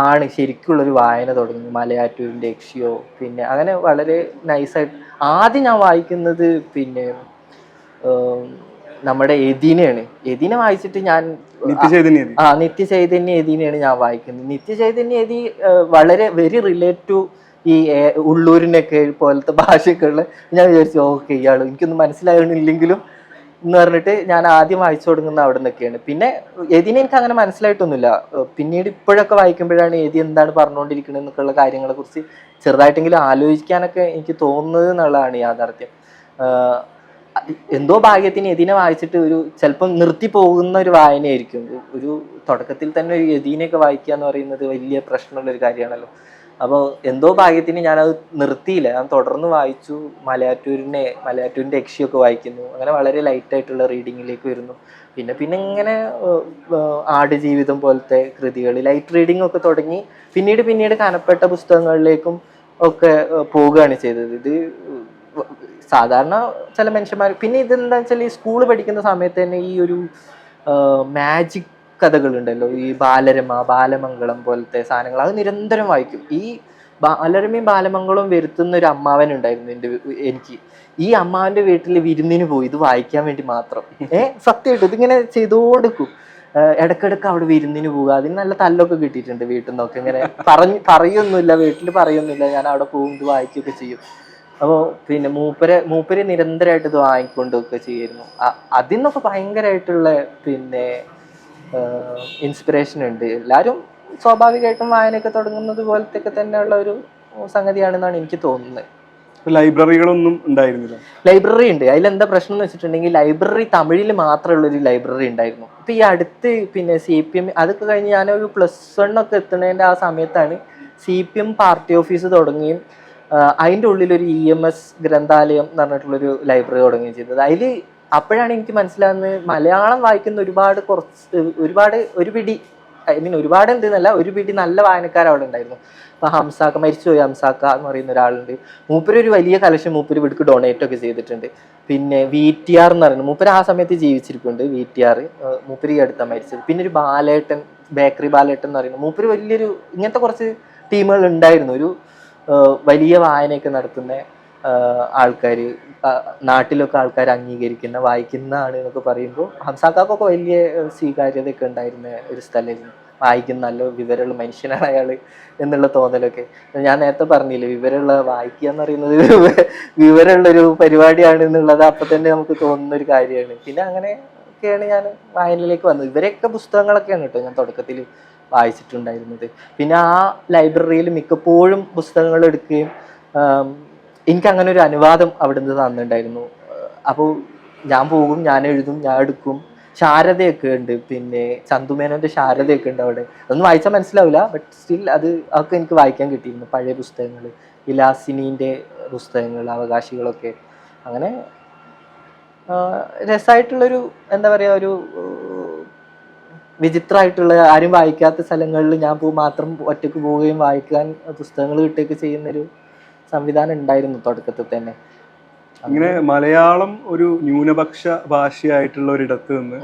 ആണ് ശരിക്കുള്ളൊരു വായന തുടങ്ങുന്നത്. മലയാറ്റൂരിൻ്റെ യക്ഷിയോ പിന്നെ അങ്ങനെ വളരെ നൈസായിട്ട് ആദ്യം ഞാൻ വായിക്കുന്നത് പിന്നെ നമ്മുടെ എദീനെയാണ്. എദീനെ വായിച്ചിട്ട് ഞാൻ നിത്യചൈതന്യ എദീനെയാണ് ഞാൻ വായിക്കുന്നത്. നിത്യചൈതന്യ എദി വളരെ വെരി റിലേറ്റ് ടു ഈ ഉള്ളൂരിനൊക്കെ പോലത്തെ ഭാഷയൊക്കെ ഉള്ള. ഞാൻ വിചാരിച്ചു ഓക്കെ ഇയാൾ എനിക്കൊന്നും മനസ്സിലാകണില്ലെങ്കിലും എന്ന് പറഞ്ഞിട്ട് ഞാൻ ആദ്യം വായിച്ചു തുടങ്ങുന്ന അവിടെ നിന്നൊക്കെയാണ്. പിന്നെ എതിനെ എനിക്ക് അങ്ങനെ മനസ്സിലായിട്ടൊന്നുമില്ല. പിന്നീട് ഇപ്പോഴൊക്കെ വായിക്കുമ്പോഴാണ് എതി എന്താണ് പറഞ്ഞുകൊണ്ടിരിക്കുന്നത് എന്നൊക്കെയുള്ള കാര്യങ്ങളെ കുറിച്ച് ചെറുതായിട്ടെങ്കിലും ആലോചിക്കാനൊക്കെ എനിക്ക് തോന്നുന്നത് എന്നുള്ളതാണ് യാഥാർത്ഥ്യം. എന്തോ ഭാഗ്യത്തിന് എതിനെ വായിച്ചിട്ട് ഒരു ചിലപ്പം നിർത്തി പോകുന്ന ഒരു വായനയായിരിക്കും. ഒരു തുടക്കത്തിൽ തന്നെ ഒരു എതിനെയൊക്കെ വായിക്കുക എന്ന് പറയുന്നത് വലിയ പ്രശ്നമുള്ളൊരു കാര്യമാണല്ലോ. അപ്പോൾ എന്തോ ഭാഗ്യത്തിന് ഞാനത് നിർത്തിയില്ല, ഞാൻ തുടർന്ന് വായിച്ചു. മലയാറ്റൂരിൻ്റെ യക്ഷിയൊക്കെ വായിക്കുന്നു. അങ്ങനെ വളരെ ലൈറ്റായിട്ടുള്ള റീഡിങ്ങിലേക്ക് വരുന്നു. പിന്നെ ഇങ്ങനെ ആടുജീവിതം പോലത്തെ കൃതികൾ ലൈറ്റ് റീഡിംഗ് ഒക്കെ തുടങ്ങി. പിന്നീട് കനപ്പെട്ട പുസ്തകങ്ങളിലേക്കും ഒക്കെ പോവുകയാണ് ചെയ്തത്. ഇത് സാധാരണ ചില മനുഷ്യന്മാർ പിന്നെ ഇതെന്താ വെച്ചാൽ ഈ സ്കൂൾ പഠിക്കുന്ന സമയത്ത് തന്നെ ഈ ഒരു മാജിക് കഥകളുണ്ടല്ലോ, ഈ ബാലരമ, ബാലമംഗളം പോലത്തെ സാധനങ്ങൾ അത് നിരന്തരം വായിക്കും. ഈ ബാലരമയും ബാലമംഗളവും വരുത്തുന്ന ഒരു അമ്മാവൻ ഉണ്ടായിരുന്നു എനിക്ക്. ഈ അമ്മാവന്റെ വീട്ടിൽ വിരുന്നിന് പോയി ഇത് വായിക്കാൻ വേണ്ടി മാത്രം. സത്യമായിട്ട് ഇതിങ്ങനെ ചെയ്തോടുക്കും. ഇടക്കിടക്ക് അവിടെ വിരുന്നിന് പോവുക, അതിന് നല്ല തല്ലൊക്കെ കിട്ടിയിട്ടുണ്ട് വീട്ടിൽ നിന്നൊക്കെ. ഇങ്ങനെ പറയൊന്നുമില്ല, വീട്ടിൽ പറയൊന്നുമില്ല, ഞാൻ അവിടെ പോകും ഇത് വായിക്കുകയൊക്കെ ചെയ്യും. അപ്പോൾ പിന്നെ മൂപ്പര് നിരന്തരമായിട്ട് ഇത് വാങ്ങിക്കൊണ്ടൊക്കെ ചെയ്യായിരുന്നു. അതിൽ നിന്നൊക്കെ ഭയങ്കരമായിട്ടുള്ള പിന്നെ ഇൻസ്പിറേഷൻ ഉണ്ട്. എല്ലാവരും സ്വാഭാവികമായിട്ടും വായനയൊക്കെ തുടങ്ങുന്നത് പോലത്തെ തന്നെയുള്ള ഒരു സംഗതിയാണെന്നാണ് എനിക്ക് തോന്നുന്നത്. ലൈബ്രറികളൊന്നും ഉണ്ടായിരുന്നില്ല? ലൈബ്രറി ഉണ്ട്. അതിലെന്താ പ്രശ്നം എന്ന് വെച്ചിട്ടുണ്ടെങ്കിൽ ലൈബ്രറി തമിഴിൽ മാത്രമുള്ളൊരു ലൈബ്രറി ഉണ്ടായിരുന്നു. ഇപ്പം ഈ അടുത്ത് പിന്നെ CPM അതൊക്കെ കഴിഞ്ഞ് ഞാനൊരു +1 ഒക്കെ എത്തുന്നതിൻ്റെ ആ സമയത്താണ് CPM പാർട്ടി ഓഫീസ് തുടങ്ങുകയും അതിൻ്റെ ഉള്ളിലൊരു EMS ഗ്രന്ഥാലയം എന്ന് പറഞ്ഞിട്ടുള്ളൊരു ലൈബ്രറി തുടങ്ങുകയും ചെയ്തത്. അതിൽ അപ്പോഴാണ് എനിക്ക് മനസ്സിലാകുന്നത് മലയാളം വായിക്കുന്ന ഒരു പിടി ഒരുപാട് എന്തെന്നല്ല, ഒരു പിടി നല്ല വായനക്കാർ അവിടെ ഉണ്ടായിരുന്നു. ഇപ്പൊ ഹംസാക്ക, മരിച്ചുപോയി ഹംസാക്ക എന്ന് പറയുന്ന ഒരാളുണ്ട്. മൂപ്പര് ഒരു വലിയ കലക്ഷൻ മൂപ്പര് ഇവിടേക്ക് ഡൊണേറ്റ് ഒക്കെ ചെയ്തിട്ടുണ്ട്. പിന്നെ VTR എന്ന് പറയുന്നത് മൂപ്പര് ആ സമയത്ത് ജീവിച്ചിരിക്കുന്നുണ്ട്. VTR മൂപ്പര് ഈ അടുത്താണ് മരിച്ചത്. പിന്നെ ഒരു ബാലേട്ടൻ, ബേക്കറി ബാലേട്ടൻ എന്ന് പറയുന്നത് മൂപ്പര് വലിയൊരു ഇങ്ങനത്തെ കുറച്ച് ടീമുകൾ ഉണ്ടായിരുന്നു. ഒരു വലിയ വായനയൊക്കെ നടത്തുന്ന ആൾക്കാർ, നാട്ടിലൊക്കെ ആൾക്കാർ അംഗീകരിക്കുന്ന വായിക്കുന്നതാണ് എന്നൊക്കെ പറയുമ്പോൾ ഹംസാക്കൊക്കെ വലിയ സ്വീകാര്യതയൊക്കെ ഉണ്ടായിരുന്ന ഒരു സ്ഥലമായിരുന്നു. വായിക്കുന്ന നല്ല വിവരമുള്ള മനുഷ്യനാണ് അയാൾ എന്നുള്ള തോന്നലൊക്കെ. ഞാൻ നേരത്തെ പറഞ്ഞില്ലേ, വായിക്കുക എന്ന് പറയുന്നത് വിവരമുള്ളൊരു പരിപാടിയാണ് എന്നുള്ളത് അപ്പം തന്നെ നമുക്ക് തോന്നുന്ന ഒരു കാര്യമാണ്. പിന്നെ അങ്ങനെയൊക്കെയാണ് ഞാൻ വായനയിലേക്ക് വന്നത്. ഇവരെയൊക്കെ പുസ്തകങ്ങളൊക്കെയാണ് കേട്ടോ ഞാൻ തുടക്കത്തിൽ വായിച്ചിട്ടുണ്ടായിരുന്നത്. പിന്നെ ആ ലൈബ്രറിയിൽ മിക്കപ്പോഴും പുസ്തകങ്ങൾ എടുക്കുകയും എനിക്കങ്ങനെ ഒരു അനുവാദം അവിടുന്ന് തന്നിട്ടുണ്ടായിരുന്നു. അപ്പോൾ ഞാൻ പോകും, ഞാൻ എഴുതും, ഞാൻ എടുക്കും. ശാരദയൊക്കെ ഉണ്ട്, പിന്നെ ചന്തുമേനോന്റെ ശാരദയൊക്കെ ഉണ്ട് അവിടെ. അതൊന്നും വായിച്ചാൽ മനസ്സിലാവില്ല, ബട്ട് സ്റ്റിൽ അതൊക്കെ എനിക്ക് വായിക്കാൻ കിട്ടിയിരുന്നു. പഴയ പുസ്തകങ്ങൾ, വിലാസിനീൻ്റെ പുസ്തകങ്ങൾ, അവകാശികളൊക്കെ. അങ്ങനെ രസമായിട്ടുള്ളൊരു എന്താ പറയുക, ഒരു വിചിത്രമായിട്ടുള്ള ആരും വായിക്കാത്ത സ്ഥലങ്ങളിൽ ഞാൻ മാത്രം ഒറ്റയ്ക്ക് പോവുകയും വായിക്കാൻ പുസ്തകങ്ങൾ കിട്ടുകയൊക്കെ ചെയ്യുന്നൊരു സംവിധാനം ഉണ്ടായിരുന്നു തുടക്കത്തിൽ തന്നെ. അങ്ങനെ മലയാളം ഒരു ന്യൂനപക്ഷ ഭാഷയായിട്ടുള്ള ഒരിടത്ത് നിന്ന്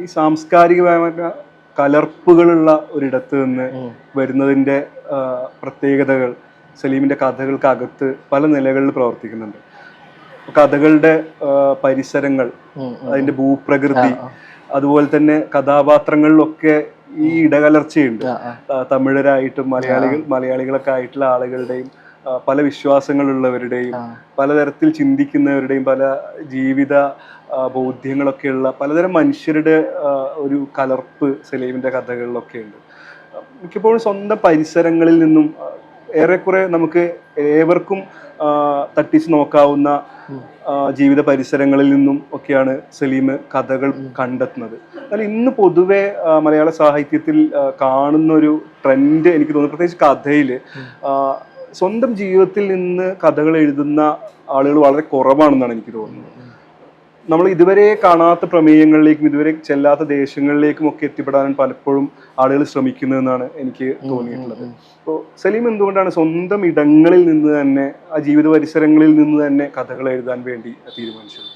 ഈ സാംസ്കാരികമായ കലർപ്പുകളുള്ള ഒരിടത്ത് നിന്ന് വരുന്നതിൻ്റെ പ്രത്യേകതകൾ സലീമിൻ്റെ കഥകൾക്കകത്ത് പല നിലകളിൽ പ്രവർത്തിക്കുന്നുണ്ട്. കഥകളുടെ പരിസരങ്ങൾ, അതിൻ്റെ ഭൂപ്രകൃതി, അതുപോലെ തന്നെ കഥാപാത്രങ്ങളിലൊക്കെ ഈ ഇടകലർച്ചയുണ്ട്. തമിഴരായിട്ടും മലയാളികളൊക്കെ ആയിട്ടുള്ള ആളുകളുടെയും പല വിശ്വാസങ്ങളുള്ളവരുടെയും പലതരത്തിൽ ചിന്തിക്കുന്നവരുടെയും പല ജീവിത ബോധ്യങ്ങളൊക്കെയുള്ള പലതരം മനുഷ്യരുടെ ഒരു കലർപ്പ് സലീമിൻ്റെ കഥകളിലൊക്കെ ഉണ്ട്. മിക്കപ്പോഴും സ്വന്തം പരിസരങ്ങളിൽ നിന്നും ഏറെക്കുറെ നമുക്ക് ഏവർക്കും തട്ടിച്ച് നോക്കാവുന്ന ജീവിത പരിസരങ്ങളിൽ നിന്നും ഒക്കെയാണ് സലീം കഥകൾ കണ്ടെത്തുന്നത്. എന്നാൽ ഇന്ന് പൊതുവെ മലയാള സാഹിത്യത്തിൽ കാണുന്ന ഒരു ട്രെൻഡ് എനിക്ക് തോന്നുന്നു, പ്രത്യേകിച്ച് കഥയിൽ സ്വന്തം ജീവിതത്തിൽ നിന്ന് കഥകൾ എഴുതുന്ന ആളുകൾ വളരെ കുറവാണെന്നാണ് എനിക്ക് തോന്നുന്നത്. നമ്മൾ ഇതുവരെ കാണാത്ത പ്രമേയങ്ങളിലേക്കും ഇതുവരെ ചെല്ലാത്ത ദേശങ്ങളിലേക്കും ഒക്കെ എത്തിപ്പെടാൻ പലപ്പോഴും ആളുകൾ ശ്രമിക്കുന്നതെന്നാണ് എനിക്ക് തോന്നിയിട്ടുള്ളത്. അപ്പോൾ സലീം എന്തുകൊണ്ടാണ് സ്വന്തം ഇടങ്ങളിൽ നിന്ന് തന്നെ, ആ ജീവിത പരിസരങ്ങളിൽ നിന്ന് തന്നെ കഥകൾ എഴുതാൻ വേണ്ടി തീരുമാനിച്ചത്?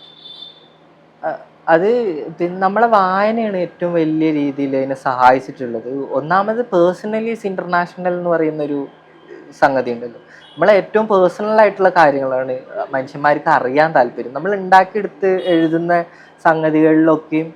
അത് പിന്നെ നമ്മളെ വായനയാണ് ഏറ്റവും വലിയ രീതിയിൽ അതിനെ സഹായിച്ചിട്ടുള്ളത്. ഒന്നാമത് പേഴ്സണലി ഇന്റർനാഷണൽ എന്ന് പറയുന്നൊരു സംഗതി ഉണ്ടല്ലോ. നമ്മളെ ഏറ്റവും പേഴ്സണൽ ആയിട്ടുള്ള കാര്യങ്ങളാണ് മനുഷ്യന്മാർക്ക് അറിയാൻ താല്പര്യം. നമ്മൾ ഉണ്ടാക്കിയെടുത്ത് എഴുതുന്ന സംഗതികളിലൊക്കെയും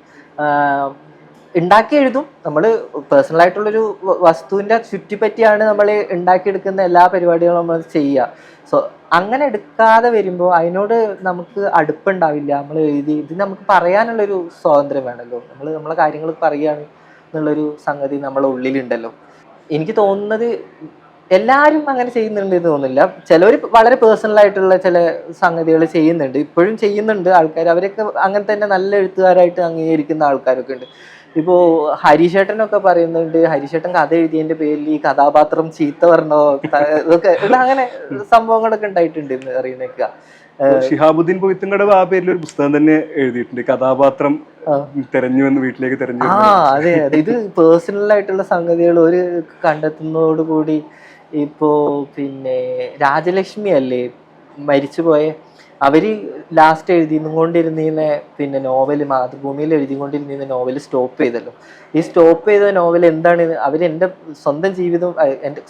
ഉണ്ടാക്കി എഴുതും. നമ്മൾ പേഴ്സണൽ ആയിട്ടുള്ളൊരു വസ്തുവിൻ്റെ ചുറ്റിപ്പറ്റിയാണ് നമ്മൾ ഉണ്ടാക്കിയെടുക്കുന്ന എല്ലാ പരിപാടികളും നമ്മൾ ചെയ്യുക. സോ അങ്ങനെ എടുക്കാതെ വരുമ്പോൾ അതിനോട് നമുക്ക് അടുപ്പുണ്ടാവില്ല. നമ്മൾ എഴുതി ഇത് നമുക്ക് പറയാനുള്ളൊരു സ്വാതന്ത്ര്യം വേണമല്ലോ. നമ്മളെ കാര്യങ്ങൾ പറയുകയാണ് എന്നുള്ളൊരു സംഗതി നമ്മളെ ഉള്ളിലുണ്ടല്ലോ. എനിക്ക് തോന്നുന്നത് എല്ലാവരും അങ്ങനെ ചെയ്യുന്നുണ്ട് എന്ന് തോന്നുന്നില്ല. ചിലവർ വളരെ പേഴ്സണൽ ആയിട്ടുള്ള ചില സംഗതികൾ ചെയ്യുന്നുണ്ട്, ഇപ്പോഴും ചെയ്യുന്നുണ്ട് ആൾക്കാർ. അവരൊക്കെ അങ്ങനെ തന്നെ നല്ല എഴുത്തുകാരായിട്ട് അംഗീകരിക്കുന്ന ആൾക്കാരൊക്കെ ഉണ്ട്. ഇപ്പോൾ ഹരീഷേട്ടനൊക്കെ പറയുന്നുണ്ട്, ഹരീഷേട്ടൻ കഥ എഴുതിയതിന്റെ പേരിൽ ഈ കഥാപാത്രം ചീത്ത പറഞ്ഞോ, ഇതൊക്കെ അങ്ങനെ സംഭവങ്ങളൊക്കെ ഉണ്ടായിട്ടുണ്ട് എന്ന് അറിയുന്നേക്കുക. ഷിഹാബുദ്ദീൻ പൊയ്ത്തുംകടവ് ആ പേരിൽ ഒരു പുസ്തകം തന്നെ എഴുതിയിട്ടുണ്ട്, കഥാപാത്രം തെരഞ്ഞു വന്ന് വീട്ടിലേക്ക് തെരഞ്ഞു. അതെ അതെ, ഇത് പേഴ്സണൽ ആയിട്ടുള്ള സംഗതികൾ ഒരു കണ്ടെത്തുന്നതോടുകൂടി. ഇപ്പോ പിന്നെ രാജലക്ഷ്മി അല്ലേ മരിച്ചുപോയ, അവര് ലാസ്റ്റ് എഴുതിക്കൊണ്ടിരുന്ന പിന്നെ നോവൽ മാതൃഭൂമിയിൽ എഴുതിക്കൊണ്ടിരുന്ന നോവൽ സ്റ്റോപ്പ് ചെയ്തല്ലോ. ഈ സ്റ്റോപ്പ് ചെയ്ത നോവൽ എന്താണ്, അവരെൻ്റെ സ്വന്തം ജീവിതം, എൻ്റെ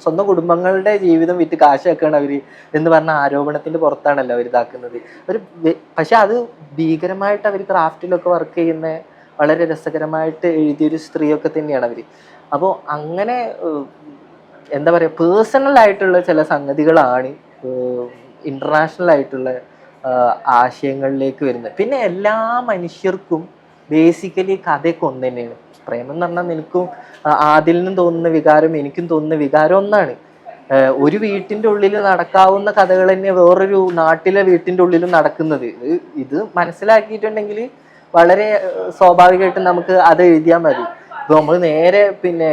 സ്വന്തം കുടുംബങ്ങളുടെ ജീവിതം വിറ്റ് കാശാക്കാണ് അവര് എന്ന് പറഞ്ഞ ആരോപണത്തിന്റെ പുറത്താണല്ലോ അവർ ഇതാക്കുന്നത്. പക്ഷെ അത് ഭീകരമായിട്ട് അവർ ക്രാഫ്റ്റിലൊക്കെ വർക്ക് ചെയ്യുന്ന വളരെ രസകരമായിട്ട് എഴുതിയൊരു സ്ത്രീയൊക്കെ തന്നെയാണ് അവര്. അപ്പോൾ അങ്ങനെ എന്താ പറയുക, പേഴ്സണൽ ആയിട്ടുള്ള ചില സംഗതികളാണ് ഇന്റർനാഷണൽ ആയിട്ടുള്ള ആശയങ്ങളിലേക്ക് വരുന്നത്. പിന്നെ എല്ലാ മനുഷ്യർക്കും ബേസിക്കലി കഥയൊക്കെ ഒന്ന് തന്നെയാണ്. പ്രേമം എന്ന് പറഞ്ഞാൽ നിനക്കും ആദിലിനും തോന്നുന്ന വികാരം എനിക്കും തോന്നുന്ന വികാരം ഒന്നാണ്. ഒരു വീട്ടിൻ്റെ ഉള്ളിൽ നടക്കാവുന്ന കഥകൾ തന്നെ വേറൊരു നാട്ടിലെ വീട്ടിൻ്റെ ഉള്ളിലും നടക്കുന്നത്. ഇത് മനസ്സിലാക്കിയിട്ടുണ്ടെങ്കിൽ വളരെ സ്വാഭാവികമായിട്ടും നമുക്ക് അത് എഴുതിയാൽ മതി. ഇപ്പൊ നമ്മൾ നേരെ പിന്നെ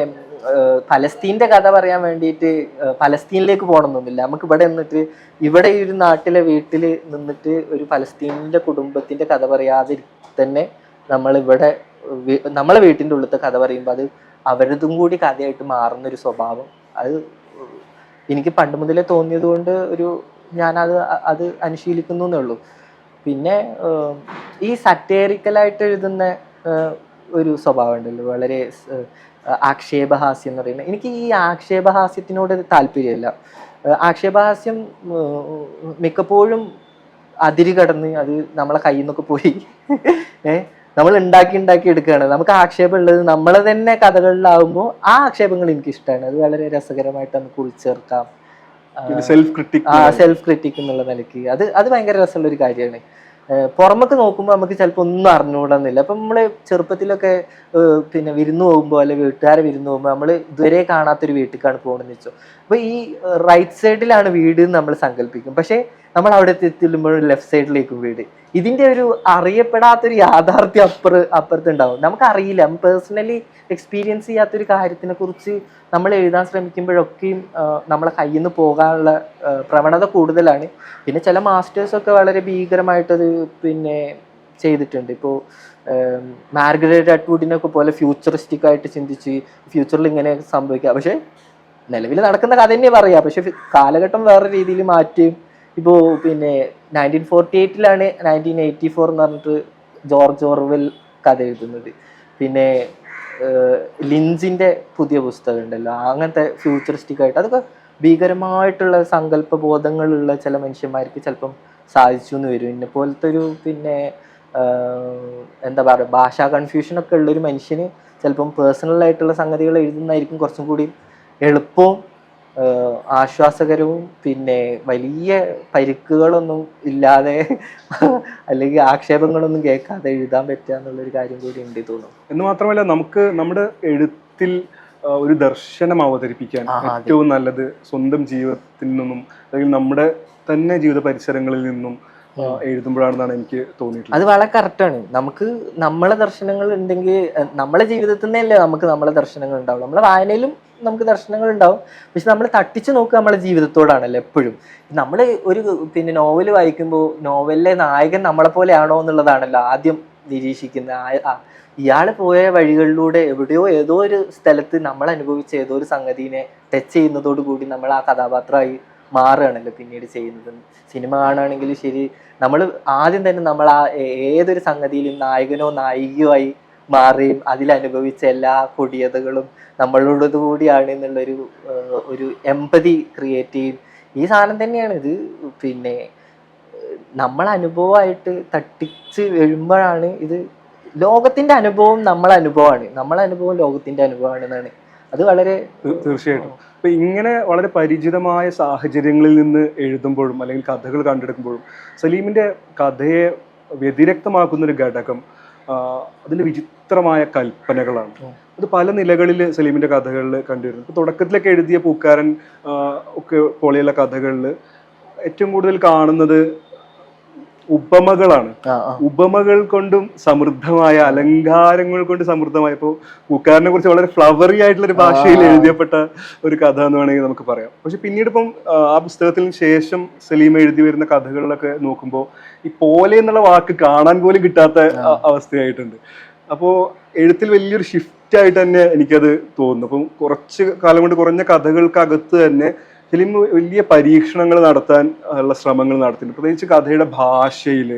ഫലസ്തീൻ്റെ കഥ പറയാൻ വേണ്ടിയിട്ട് ഫലസ്തീനിലേക്ക് പോകണമെന്നൊന്നുമില്ല. നമുക്ക് ഇവിടെ നിന്നിട്ട് ഇവിടെ ഒരു നാട്ടിലെ വീട്ടിൽ നിന്നിട്ട് ഒരു ഫലസ്തീനിൻ്റെ കുടുംബത്തിൻ്റെ കഥ പറയാതെ തന്നെ നമ്മളിവിടെ നമ്മളെ വീട്ടിൻ്റെ ഉള്ളിലത്തെ കഥ പറയുമ്പോൾ അത് അവരതും കൂടി കഥയായിട്ട് മാറുന്നൊരു സ്വഭാവം അത് എനിക്ക് പണ്ട് മുതലേ തോന്നിയത് കൊണ്ട് അത് അനുശീലിക്കുന്നു എന്നേ ഉള്ളൂ. പിന്നെ ഈ സറ്റേറിക്കലായിട്ട് എഴുതുന്ന ഒരു സ്വഭാവം ഉണ്ടല്ലോ, വളരെ ആക്ഷേപഹാസ്യം എന്ന് പറയുന്നത്. എനിക്ക് ഈ ആക്ഷേപഹാസ്യത്തിനോട് താല്പര്യമില്ല. ആക്ഷേപഹാസ്യം മിക്കപ്പോഴും അതിര് കടന്ന് അത് നമ്മളെ കയ്യിൽ നിന്നൊക്കെ പോയി നമ്മൾ ഉണ്ടാക്കി എടുക്കുകയാണ്. നമുക്ക് ആക്ഷേപം ഉള്ളത് നമ്മളെ തന്നെ കഥകളിലാവുമ്പോൾ ആ ആക്ഷേപങ്ങൾ എനിക്ക് ഇഷ്ടമാണ്. അത് വളരെ രസകരമായിട്ട് നമുക്ക് ഉൾച്ചേർക്കാം. സെൽഫ് ക്രിറ്റിക് എന്നുള്ള നിലയ്ക്ക് അത് ഭയങ്കര രസമുള്ള ഒരു കാര്യമാണ്. പുറമൊക്കെ നോക്കുമ്പോൾ നമുക്ക് ചിലപ്പോൾ ഒന്നും അറിഞ്ഞുകൂടാന്നില്ല. അപ്പം നമ്മൾ ചെറുപ്പത്തിലൊക്കെ പിന്നെ വിരുന്ന് പോകുമ്പോൾ അല്ലെങ്കിൽ വീട്ടുകാരെ വിരുന്ന് പോകുമ്പോൾ നമ്മൾ ഇതുവരെ കാണാത്തൊരു വീട്ടിലേക്കാണ് പോകണമെന്ന് വെച്ചോ. അപ്പോൾ ഈ റൈറ്റ് സൈഡിലാണ് വീട് എന്ന് നമ്മൾ സങ്കല്പിക്കും. പക്ഷേ നമ്മൾ അവിടെ എത്തില്ലുമ്പോൾ ലെഫ്റ്റ് സൈഡിലേക്കും വീട്. ഇതിൻ്റെ ഒരു അറിയപ്പെടാത്തൊരു യാഥാർത്ഥ്യം അപ്പുറത്തുണ്ടാവും. നമുക്കറിയില്ല. പേഴ്സണലി എക്സ്പീരിയൻസ് ചെയ്യാത്തൊരു കാര്യത്തിനെ കുറിച്ച് നമ്മൾ എഴുതാൻ ശ്രമിക്കുമ്പോഴൊക്കെയും നമ്മളെ കയ്യിൽ നിന്ന് പോകാനുള്ള പ്രവണത കൂടുതലാണ്. പിന്നെ ചില മാസ്റ്റേഴ്സൊക്കെ വളരെ ഭീകരമായിട്ടത് പിന്നെ ചെയ്തിട്ടുണ്ട്. ഇപ്പോൾ മാർഗരറ്റ് അറ്റ്വുഡിനൊക്കെ പോലെ ഫ്യൂച്ചറിസ്റ്റിക് ആയിട്ട് ചിന്തിച്ച് ഫ്യൂച്ചറിൽ ഇങ്ങനെ സംഭവിക്കുക. പക്ഷെ നിലവിൽ നടക്കുന്ന കഥ തന്നെ പറയാം. പക്ഷെ കാലഘട്ടം വേറെ രീതിയിൽ മാറ്റുകയും ഇപ്പോൾ പിന്നെ 1948 1984 എന്ന് പറഞ്ഞിട്ട് ജോർജ് ഓർവെൽ കഥ എഴുതുന്നത്. പിന്നെ ലിൻസിൻ്റെ പുതിയ പുസ്തകം ഉണ്ടല്ലോ, അങ്ങനത്തെ ഫ്യൂച്ചറിസ്റ്റിക് ആയിട്ട് അതൊക്കെ ഭീകരമായിട്ടുള്ള സങ്കല്പ ബോധങ്ങളുള്ള ചില മനുഷ്യന്മാർക്ക് ചിലപ്പം സാധിച്ചു എന്ന് വരും. എന്നെ പോലത്തെ ഒരു പിന്നെ എന്താ പറയുക, ഭാഷാ കൺഫ്യൂഷനൊക്കെ ഉള്ളൊരു മനുഷ്യന് ചിലപ്പം പേഴ്സണലായിട്ടുള്ള സംഗതികൾ എഴുതുന്നതായിരിക്കും കുറച്ചും കൂടി എളുപ്പവും ആശ്വാസകരവും പിന്നെ വലിയ പരിക്കുകളൊന്നും ഇല്ലാതെ അല്ലെങ്കിൽ ആക്ഷേപങ്ങളൊന്നും കേൾക്കാതെ എഴുതാൻ പറ്റുക എന്നുള്ളൊരു കാര്യം കൂടി ഉണ്ട് തോന്നുന്നു. എന്ന് മാത്രമല്ല നമുക്ക് നമ്മുടെ എഴുത്തിൽ ഒരു ദർശനം അവതരിപ്പിക്കാൻ ഏറ്റവും നല്ലത് സ്വന്തം ജീവിതത്തിൽ നിന്നും അല്ലെങ്കിൽ നമ്മുടെ തന്നെ ജീവിത പരിസരങ്ങളിൽ നിന്നും എഴുതുമ്പോഴാണെന്നാണ് എനിക്ക് തോന്നിയിട്ടുള്ളത്. അത് വളരെ കറക്റ്റാണ്. നമുക്ക് നമ്മളെ ദർശനങ്ങൾ ഉണ്ടെങ്കിൽ നമ്മളെ ജീവിതത്തിൽ നിന്നല്ലേ നമുക്ക് നമ്മളെ ദർശനങ്ങൾ ഉണ്ടാവും. നമ്മളെ വായനയിലും നമുക്ക് ദർശനങ്ങൾ ഉണ്ടാവും. പക്ഷെ നമ്മൾ തട്ടിച്ചു നോക്കുക നമ്മളെ ജീവിതത്തോടാണല്ലോ എപ്പോഴും. നമ്മൾ ഒരു പിന്നെ നോവൽ വായിക്കുമ്പോൾ നോവലിലെ നായകൻ നമ്മളെ പോലെയാണോ എന്നുള്ളതാണല്ലോ ആദ്യം നിരീക്ഷിക്കുന്നത്. ഇയാൾ പോയ വഴികളിലൂടെ എവിടെയോ ഏതോ ഒരു സ്ഥലത്ത് നമ്മൾ അനുഭവിച്ച ഏതോ ഒരു സംഗതിനെ ടച്ച് ചെയ്യുന്നതോടു കൂടി നമ്മൾ ആ കഥാപാത്രമായി മാറുകയാണല്ലോ പിന്നീട് ചെയ്യുന്നത്. സിനിമ കാണുകയാണെങ്കിലും ശരി, നമ്മൾ ആദ്യം തന്നെ നമ്മൾ ആ ഏതൊരു സംഗതിയിലും നായകനോ നായികയോ ആയി മാറുകയും അതിലനുഭവിച്ച എല്ലാ കൊടിയതകളും നമ്മളോടത് കൂടിയാണ് എന്നുള്ളൊരു ഒരു എമ്പതി ക്രിയേറ്റ് ചെയ്യും. ഈ സാധനം തന്നെയാണ് ഇത്. പിന്നെ നമ്മളനുഭവമായിട്ട് തട്ടിച്ച് വരുമ്പോഴാണ് ഇത് ലോകത്തിൻ്റെ അനുഭവം നമ്മളെ അനുഭവമാണ്, നമ്മളെ അനുഭവം ലോകത്തിൻ്റെ അനുഭവമാണ് എന്നാണ്. അത് വളരെ തീർച്ചയായിട്ടും. അപ്പൊ ഇങ്ങനെ വളരെ പരിചിതമായ സാഹചര്യങ്ങളിൽ നിന്ന് എഴുതുമ്പോഴും അല്ലെങ്കിൽ കഥകൾ കണ്ടെടുക്കുമ്പോഴും സലീമിന്റെ കഥയെ വ്യതിരക്തമാക്കുന്നൊരു ഘടകം അതിൻ്റെ വിചിത്രമായ കൽപ്പനകളാണ്. അത് പല നിലകളിൽ സലീമിന്റെ കഥകളിൽ കണ്ടുവരുന്നു. ഇപ്പൊ തുടക്കത്തിലൊക്കെ എഴുതിയ പൂക്കാരൻ ഒക്കെ പോലെയുള്ള കഥകളിൽ ഏറ്റവും കൂടുതൽ കാണുന്നത് ഉപമകളാണ്. ഉപമകൾ കൊണ്ടും സമൃദ്ധമായ, അലങ്കാരങ്ങൾ കൊണ്ട് സമൃദ്ധമായ, ഇപ്പോൾ പൂക്കാരനെ കുറിച്ച് വളരെ ഫ്ലവറി ആയിട്ടുള്ള ഒരു ഭാഷയിൽ എഴുതിയപ്പെട്ട ഒരു കഥ എന്ന് വേണമെങ്കിൽ നമുക്ക് പറയാം. പക്ഷെ പിന്നീട് ഇപ്പം ആ പുസ്തകത്തിന് ശേഷം സലീം എഴുതി വരുന്ന കഥകളിലൊക്കെ നോക്കുമ്പോൾ ഈ പോലെ എന്നുള്ള വാക്ക് കാണാൻ പോലും കിട്ടാത്ത അവസ്ഥയായിട്ടുണ്ട്. അപ്പോൾ എഴുത്തിൽ വലിയൊരു ഷിഫ്റ്റ് ആയിട്ട് തന്നെ എനിക്കത് തോന്നുന്നു. അപ്പം കുറച്ച് കാലം കൊണ്ട് കുറഞ്ഞ കഥകൾക്കകത്ത് തന്നെ ഫിലിം വലിയ പരീക്ഷണങ്ങൾ നടത്താൻ ഉള്ള ശ്രമങ്ങൾ നടത്തുന്നുണ്ട്. പ്രത്യേകിച്ച് കഥയുടെ ഭാഷയിൽ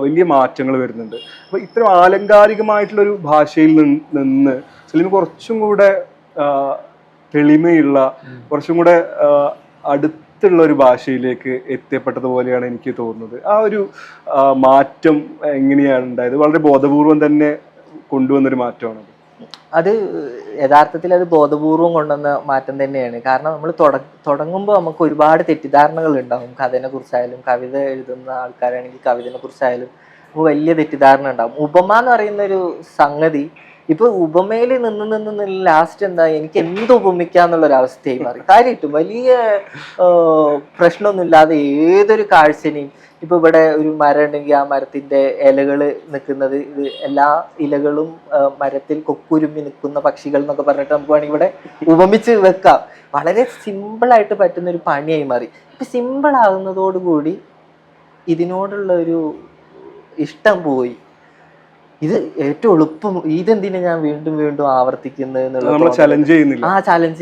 വലിയ മാറ്റങ്ങൾ വരുന്നുണ്ട്. അപ്പോൾ ഇത്തരം ആലങ്കാരികമായിട്ടുള്ളൊരു ഭാഷയിൽ നിന്ന് ഫിലിം കുറച്ചും കൂടെ തെളിമയുള്ള, കുറച്ചും കൂടെ അടുത്തുള്ള ഒരു ഭാഷയിലേക്ക് എത്തിപ്പെട്ടതുപോലെയാണ് എനിക്ക് തോന്നുന്നത്. ആ ഒരു മാറ്റം എങ്ങനെയാണ് ഉണ്ടായത്? വളരെ ബോധപൂർവം തന്നെ കൊണ്ടുവന്നൊരു മാറ്റമാണ്. അത് യഥാർത്ഥത്തിൽ അത് ബോധപൂർവം കൊണ്ടുവന്ന മാറ്റം തന്നെയാണ്. കാരണം നമ്മൾ തുടങ്ങുമ്പോൾ നമുക്ക് ഒരുപാട് തെറ്റിദ്ധാരണകൾ ഉണ്ടാവും. കഥനെ കുറിച്ചായാലും, കവിത എഴുതുന്ന ആൾക്കാരാണെങ്കിൽ കവിതനെ കുറിച്ചായാലും നമുക്ക് വലിയ തെറ്റിദ്ധാരണ ഉണ്ടാവും. ഉപമ എന്ന് പറയുന്ന ഒരു സംഗതി ഇപ്പൊ ഉപമയിൽ നിന്ന് ലാസ്റ്റ് എന്താ, എനിക്ക് എന്ത് ഉപമിക്കാന്നുള്ളൊരവസ്ഥയായി മാറി. കാര്യമായിട്ടും വലിയ പ്രശ്നമൊന്നുമില്ലാതെ ഏതൊരു കാഴ്ചനെയും, ഇപ്പൊ ഇവിടെ ഒരു മരം ഉണ്ടെങ്കിൽ ആ മരത്തിന്റെ ഇലകൾ നിൽക്കുന്നത്, ഇത് എല്ലാ ഇലകളും മരത്തിൽ കൊക്കുരുമ്മി നിൽക്കുന്ന പക്ഷികൾ എന്നൊക്കെ പറഞ്ഞിട്ട് നമുക്ക് വേണമെങ്കിൽ ഇവിടെ ഉപമിച്ച് വെക്കാം. വളരെ സിമ്പിളായിട്ട് പറ്റുന്ന ഒരു പണിയായി മാറി. ഇപ്പൊ സിമ്പിൾ ആകുന്നതോടുകൂടി ഇതിനോടുള്ള ഒരു ഇഷ്ടം പോയി. ഇത് ഏറ്റവും എളുപ്പം, ഇതെന്തിനാ ഞാൻ വീണ്ടും വീണ്ടും ആവർത്തിക്കുന്നത് എന്നുള്ള ചലഞ്ച്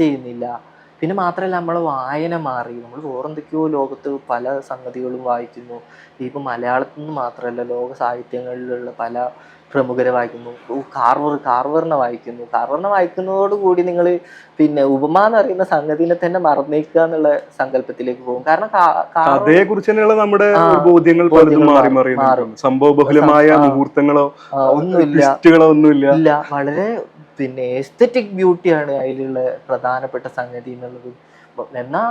ചെയ്യുന്നില്ല. പിന്നെ മാത്രമല്ല നമ്മളെ വായന മാറി. നമ്മൾ വേറെന്തൊക്കെയോ ലോകത്ത് പല സംഗതികളും വായിക്കുന്നു. ഇപ്പം മലയാളത്തിൽ നിന്ന് മാത്രമല്ല, ലോക സാഹിത്യങ്ങളിലുള്ള പല പ്രമുഖരെ വായിക്കുന്നു. കാർവറിനെ വായിക്കുന്നതോടുകൂടി നിങ്ങൾ പിന്നെ ഉപമ എന്ന് പറയുന്ന സംഗതിനെ തന്നെ മറന്നേക്കുക എന്നുള്ള സങ്കല്പത്തിലേക്ക് പോകും. കാരണം കഥയെ കുറിച്ച് തന്നെയുള്ള നമ്മുടെ ബോധ്യങ്ങൾ മാറും. സംഭവബഹുലമായ മുഹൂർത്തങ്ങളോ ഒന്നുമില്ല. വളരെ പിന്നെ എസ്തെറ്റിക് ബ്യൂട്ടിയാണ് അതിലുള്ള പ്രധാനപ്പെട്ട സംഗതി എന്നുള്ളത്. എന്നാൽ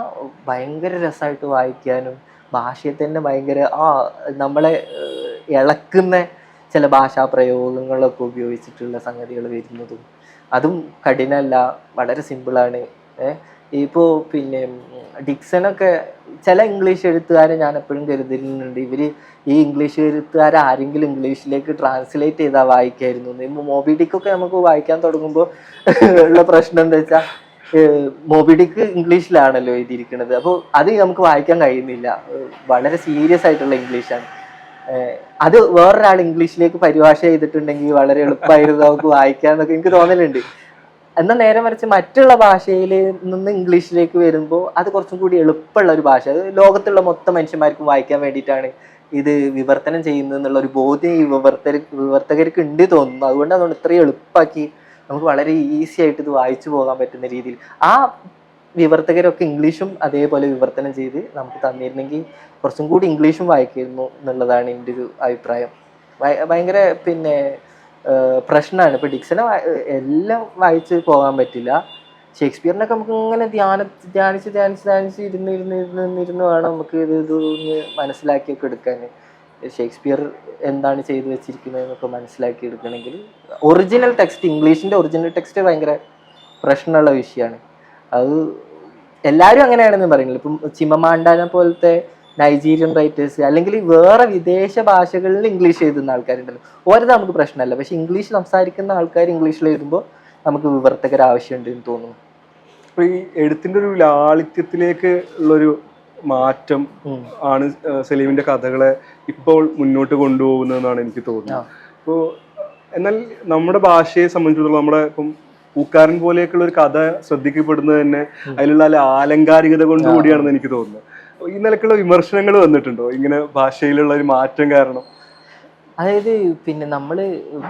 ഭയങ്കര രസമായിട്ട് വായിക്കാനും ഭാഷയെ തന്നെ ഭയങ്കര നമ്മളെ ഇളക്കുന്ന ചില ഭാഷാ പ്രയോഗങ്ങളൊക്കെ ഉപയോഗിച്ചിട്ടുള്ള സംഗതികൾ വരുന്നതും അതും കഠിനമല്ല, വളരെ സിമ്പിളാണ്. ഇപ്പോൾ പിന്നെ ഡിക്സനൊക്കെ ചില ഇംഗ്ലീഷ് എഴുത്തുകാരെ ഞാൻ എപ്പോഴും കരുതുന്നുണ്ട്, ഇവര് ഈ ഇംഗ്ലീഷ് എഴുത്തുകാരെ ആരെങ്കിലും ഇംഗ്ലീഷിലേക്ക് ട്രാൻസ്ലേറ്റ് ചെയ്താൽ വായിക്കായിരുന്നു. മോബി ഡിക്കൊക്കെ നമുക്ക് വായിക്കാൻ തുടങ്ങുമ്പോൾ ഉള്ള പ്രശ്നം എന്താ വെച്ചാൽ, മോബി ഡിക്ക് ഇംഗ്ലീഷിലാണല്ലോ എഴുതിയിരിക്കുന്നത്. അപ്പോൾ അത് നമുക്ക് വായിക്കാൻ കഴിയുന്നില്ല. വളരെ സീരിയസ് ആയിട്ടുള്ള ഇംഗ്ലീഷാണ്. അത് വേറൊരാൾ ഇംഗ്ലീഷിലേക്ക് പരിഭാഷ ചെയ്തിട്ടുണ്ടെങ്കിൽ വളരെ എളുപ്പമായിരുന്നു നമുക്ക് വായിക്കാന്നൊക്കെ എനിക്ക് തോന്നലുണ്ട്. എന്നാൽ നേരെ മറിച്ച് മറ്റുള്ള ഭാഷയിൽ നിന്ന് ഇംഗ്ലീഷിലേക്ക് വരുമ്പോൾ അത് കുറച്ചും കൂടി എളുപ്പമുള്ള ഒരു ഭാഷ, അത് ലോകത്തുള്ള മൊത്തം മനുഷ്യന്മാർക്കും വായിക്കാൻ വേണ്ടിയിട്ടാണ് ഇത് വിവർത്തനം ചെയ്യുന്നത് എന്നുള്ള ഒരു ബോധ്യം ഈ വിവർത്തകർക്ക് ഉണ്ട് തോന്നുന്നു. അതുകൊണ്ടാണ് ഇത്രയും എളുപ്പമാക്കി നമുക്ക് വളരെ ഈസി ആയിട്ട് ഇത് വായിച്ചു പോകാൻ പറ്റുന്ന രീതിയിൽ ആ വിവർത്തകരൊക്കെ ഇംഗ്ലീഷും അതേപോലെ വിവർത്തനം ചെയ്ത് നമുക്ക് തന്നിരുന്നെങ്കിൽ കുറച്ചും കൂടി ഇംഗ്ലീഷും വായിക്കായിരുന്നു എന്നുള്ളതാണ് എൻ്റെ ഒരു അഭിപ്രായം. ഭയങ്കര പിന്നെ പ്രശ്നമാണ്. ഇപ്പൊ ഡിക്സനെ എല്ലാം വായിച്ച് പോകാൻ പറ്റില്ല. ഷേക്സ്പിയറിനൊക്കെ നമുക്ക് ഇങ്ങനെ ധ്യാനിച്ച് ഇരുന്ന് വേണം നമുക്ക് ഇതൊന്ന് മനസ്സിലാക്കിയൊക്കെ എടുക്കാൻ. ഷേക്സ്പിയർ എന്താണ് ചെയ്തു വെച്ചിരിക്കുന്നത് എന്നൊക്കെ മനസ്സിലാക്കി എടുക്കണമെങ്കിൽ ഒറിജിനൽ ടെക്സ്റ്റ്, ഇംഗ്ലീഷിന്റെ ഒറിജിനൽ ടെക്സ്റ്റ് ഭയങ്കര പ്രശ്നമുള്ള വിഷയമാണ്. അത് എല്ലാവരും അങ്ങനെയാണെന്ന് പറയുന്നില്ല. ഇപ്പം ചിമമാണ്ടാനെ പോലത്തെ നൈജീരിയൻ റൈറ്റേഴ്സ് അല്ലെങ്കിൽ വേറെ വിദേശ ഭാഷകളിൽ ഇംഗ്ലീഷ് എഴുതുന്ന ആൾക്കാരുണ്ടല്ലോ, ഓരോ നമുക്ക് പ്രശ്നമല്ല. പക്ഷെ ഇംഗ്ലീഷ് സംസാരിക്കുന്ന ആൾക്കാർ ഇംഗ്ലീഷിൽ എഴുതുമ്പോൾ നമുക്ക് വിവർത്തകർ ആവശ്യമുണ്ട് എന്ന് തോന്നുന്നു. അപ്പൊ ഈ എഴുത്തിന്റെ ഒരു ലാളിത്യത്തിലേക്ക് ഉള്ളൊരു മാറ്റം ആണ് സലീമിന്റെ കഥകളെ ഇപ്പോൾ മുന്നോട്ട് കൊണ്ടുപോകുന്നതെന്നാണ് എനിക്ക് തോന്നുന്നത്. അപ്പോൾ എന്നാൽ നമ്മുടെ ഭാഷയെ സംബന്ധിച്ചിടത്തോളം നമ്മുടെ ഇപ്പം പൂക്കാരൻ പോലെയൊക്കെയുള്ള ഒരു കഥ ശ്രദ്ധിക്കപ്പെടുന്നത് തന്നെ അതിലുള്ള ആലങ്കാരികത കൊണ്ടുകൂടിയാണെന്ന് എനിക്ക് തോന്നുന്നത്. ഈ നിലക്കുള്ള വിമർശനങ്ങൾ വന്നിട്ടുണ്ടോ ഇങ്ങനെ ഭാഷയിലുള്ള ഒരു മാറ്റം കാരണം? അതായത് പിന്നെ നമ്മള്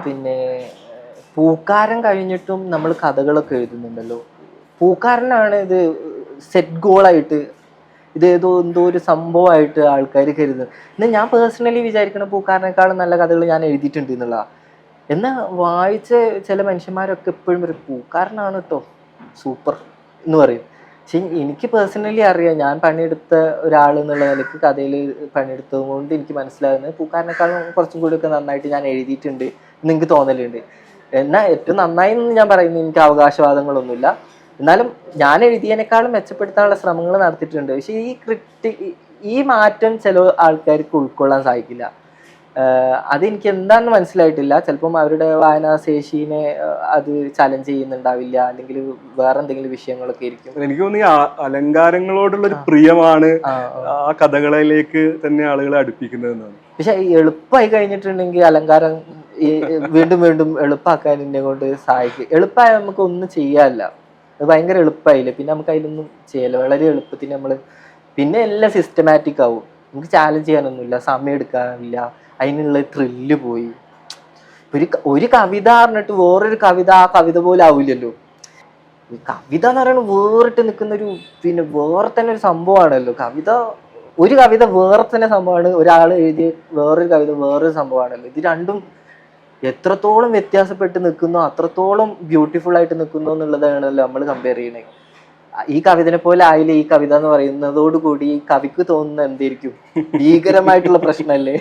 പിന്നെ പൂക്കാരൻ കഴിഞ്ഞിട്ടും നമ്മൾ കഥകളൊക്കെ എഴുതുന്നുണ്ടല്ലോ. പൂക്കാരനാണ് ഇത് സെറ്റ് ഗോളായിട്ട്, ഇത് എന്തോ ഒരു സംഭവമായിട്ട് ആൾക്കാർ കരുതുന്നത്. എന്നാൽ ഞാൻ പേഴ്സണലി വിചാരിക്കുന്ന പൂക്കാരനേക്കാളും നല്ല കഥകൾ ഞാൻ എഴുതിയിട്ടുണ്ട് എന്നുള്ളതാണ്. എന്നാൽ വായിച്ച ചില മനുഷ്യന്മാരൊക്കെ എപ്പോഴും പറയും പൂക്കാരനാണ് കേട്ടോ സൂപ്പർ എന്ന് പറയും. പക്ഷെ എനിക്ക് പേഴ്സണലി അറിയാം, ഞാൻ പണിയെടുത്ത ഒരാൾ എന്നുള്ള നിലയ്ക്ക് കഥയിൽ പണിയെടുത്തത് കൊണ്ട് എനിക്ക് മനസ്സിലാകുന്നത് പൂക്കാരനേക്കാളും കുറച്ചും കൂടിയൊക്കെ നന്നായിട്ട് ഞാൻ എഴുതിയിട്ടുണ്ട് എന്ന് എനിക്ക് തോന്നലുണ്ട്. എന്നാൽ ഏറ്റവും നന്നായി എന്ന് ഞാൻ പറയുന്നത് എനിക്ക് അവകാശവാദങ്ങളൊന്നുമില്ല. എന്നാലും ഞാൻ എഴുതിയതിനേക്കാളും മെച്ചപ്പെടുത്താനുള്ള ശ്രമങ്ങൾ നടത്തിയിട്ടുണ്ട്. പക്ഷെ ഈ മാറ്റം ചില ആൾക്കാർക്ക് ഉൾക്കൊള്ളാൻ സാധിക്കില്ല. അതെനിക്ക് എന്താണെന്ന് മനസ്സിലായിട്ടില്ല. ചിലപ്പം അവരുടെ വായനാശേഷീനെ അത് ചലഞ്ച് ചെയ്യുന്നുണ്ടാവില്ല, അല്ലെങ്കിൽ വേറെ എന്തെങ്കിലും വിഷയങ്ങളൊക്കെ ആയിരിക്കും. എനിക്ക് തോന്നുന്നു ഈ അലങ്കാരങ്ങളോടുള്ള ഒരു പ്രിയമാണ് ആ കഥകളിലേക്ക് തന്നെ ആളുകളെ അടുപ്പിക്കുന്നതെന്നാണ്. പക്ഷെ എളുപ്പമായി കഴിഞ്ഞിട്ടുണ്ടെങ്കിൽ അലങ്കാരം വീണ്ടും വീണ്ടും എളുപ്പമാക്കാൻ എന്നെ കൊണ്ട് സഹായിക്കും. എളുപ്പമായി നമുക്ക് ഒന്നും ചെയ്യാനില്ല. അത് ഭയങ്കര എളുപ്പമായില്ലേ. പിന്നെ നമുക്ക് അതിലൊന്നും ചെയ്യല്ല, വളരെ എളുപ്പത്തിന് നമ്മൾ പിന്നെ എല്ലാം സിസ്റ്റമാറ്റിക് ആവും. നമുക്ക് ചാലഞ്ച് ചെയ്യാനൊന്നുമില്ല, സമയം എടുക്കാനില്ല, അതിനുള്ള ത്രില്ല് പോയി. ഒരു കവിത പറഞ്ഞിട്ട് വേറൊരു കവിത ആ കവിത പോലെ ആവില്ലല്ലോ. ഈ കവിത എന്ന് പറയുന്നത് വേറിട്ട് നിൽക്കുന്ന ഒരു പിന്നെ വേറെ തന്നെ ഒരു സംഭവമാണല്ലോ. ഒരു കവിത വേറെ തന്നെ സംഭവമാണ്, ഒരാൾ എഴുതിയ വേറൊരു കവിത വേറൊരു സംഭവമാണല്ലോ. ഇത് രണ്ടും എത്രത്തോളം വ്യത്യാസപ്പെട്ട് നിൽക്കുന്നോ അത്രത്തോളം ബ്യൂട്ടിഫുൾ ആയിട്ട് നിൽക്കുന്നു എന്നുള്ളതാണല്ലോ നമ്മൾ കമ്പയർ ചെയ്യണേ. ഈ കവിതനെ പോലെ ആയില്ലേ ഈ കവിത എന്ന് പറയുന്നതോടുകൂടി കവിക്ക് തോന്നുന്ന എന്തായിരിക്കും, ഭീകരമായിട്ടുള്ള പ്രശ്നമല്ലേ.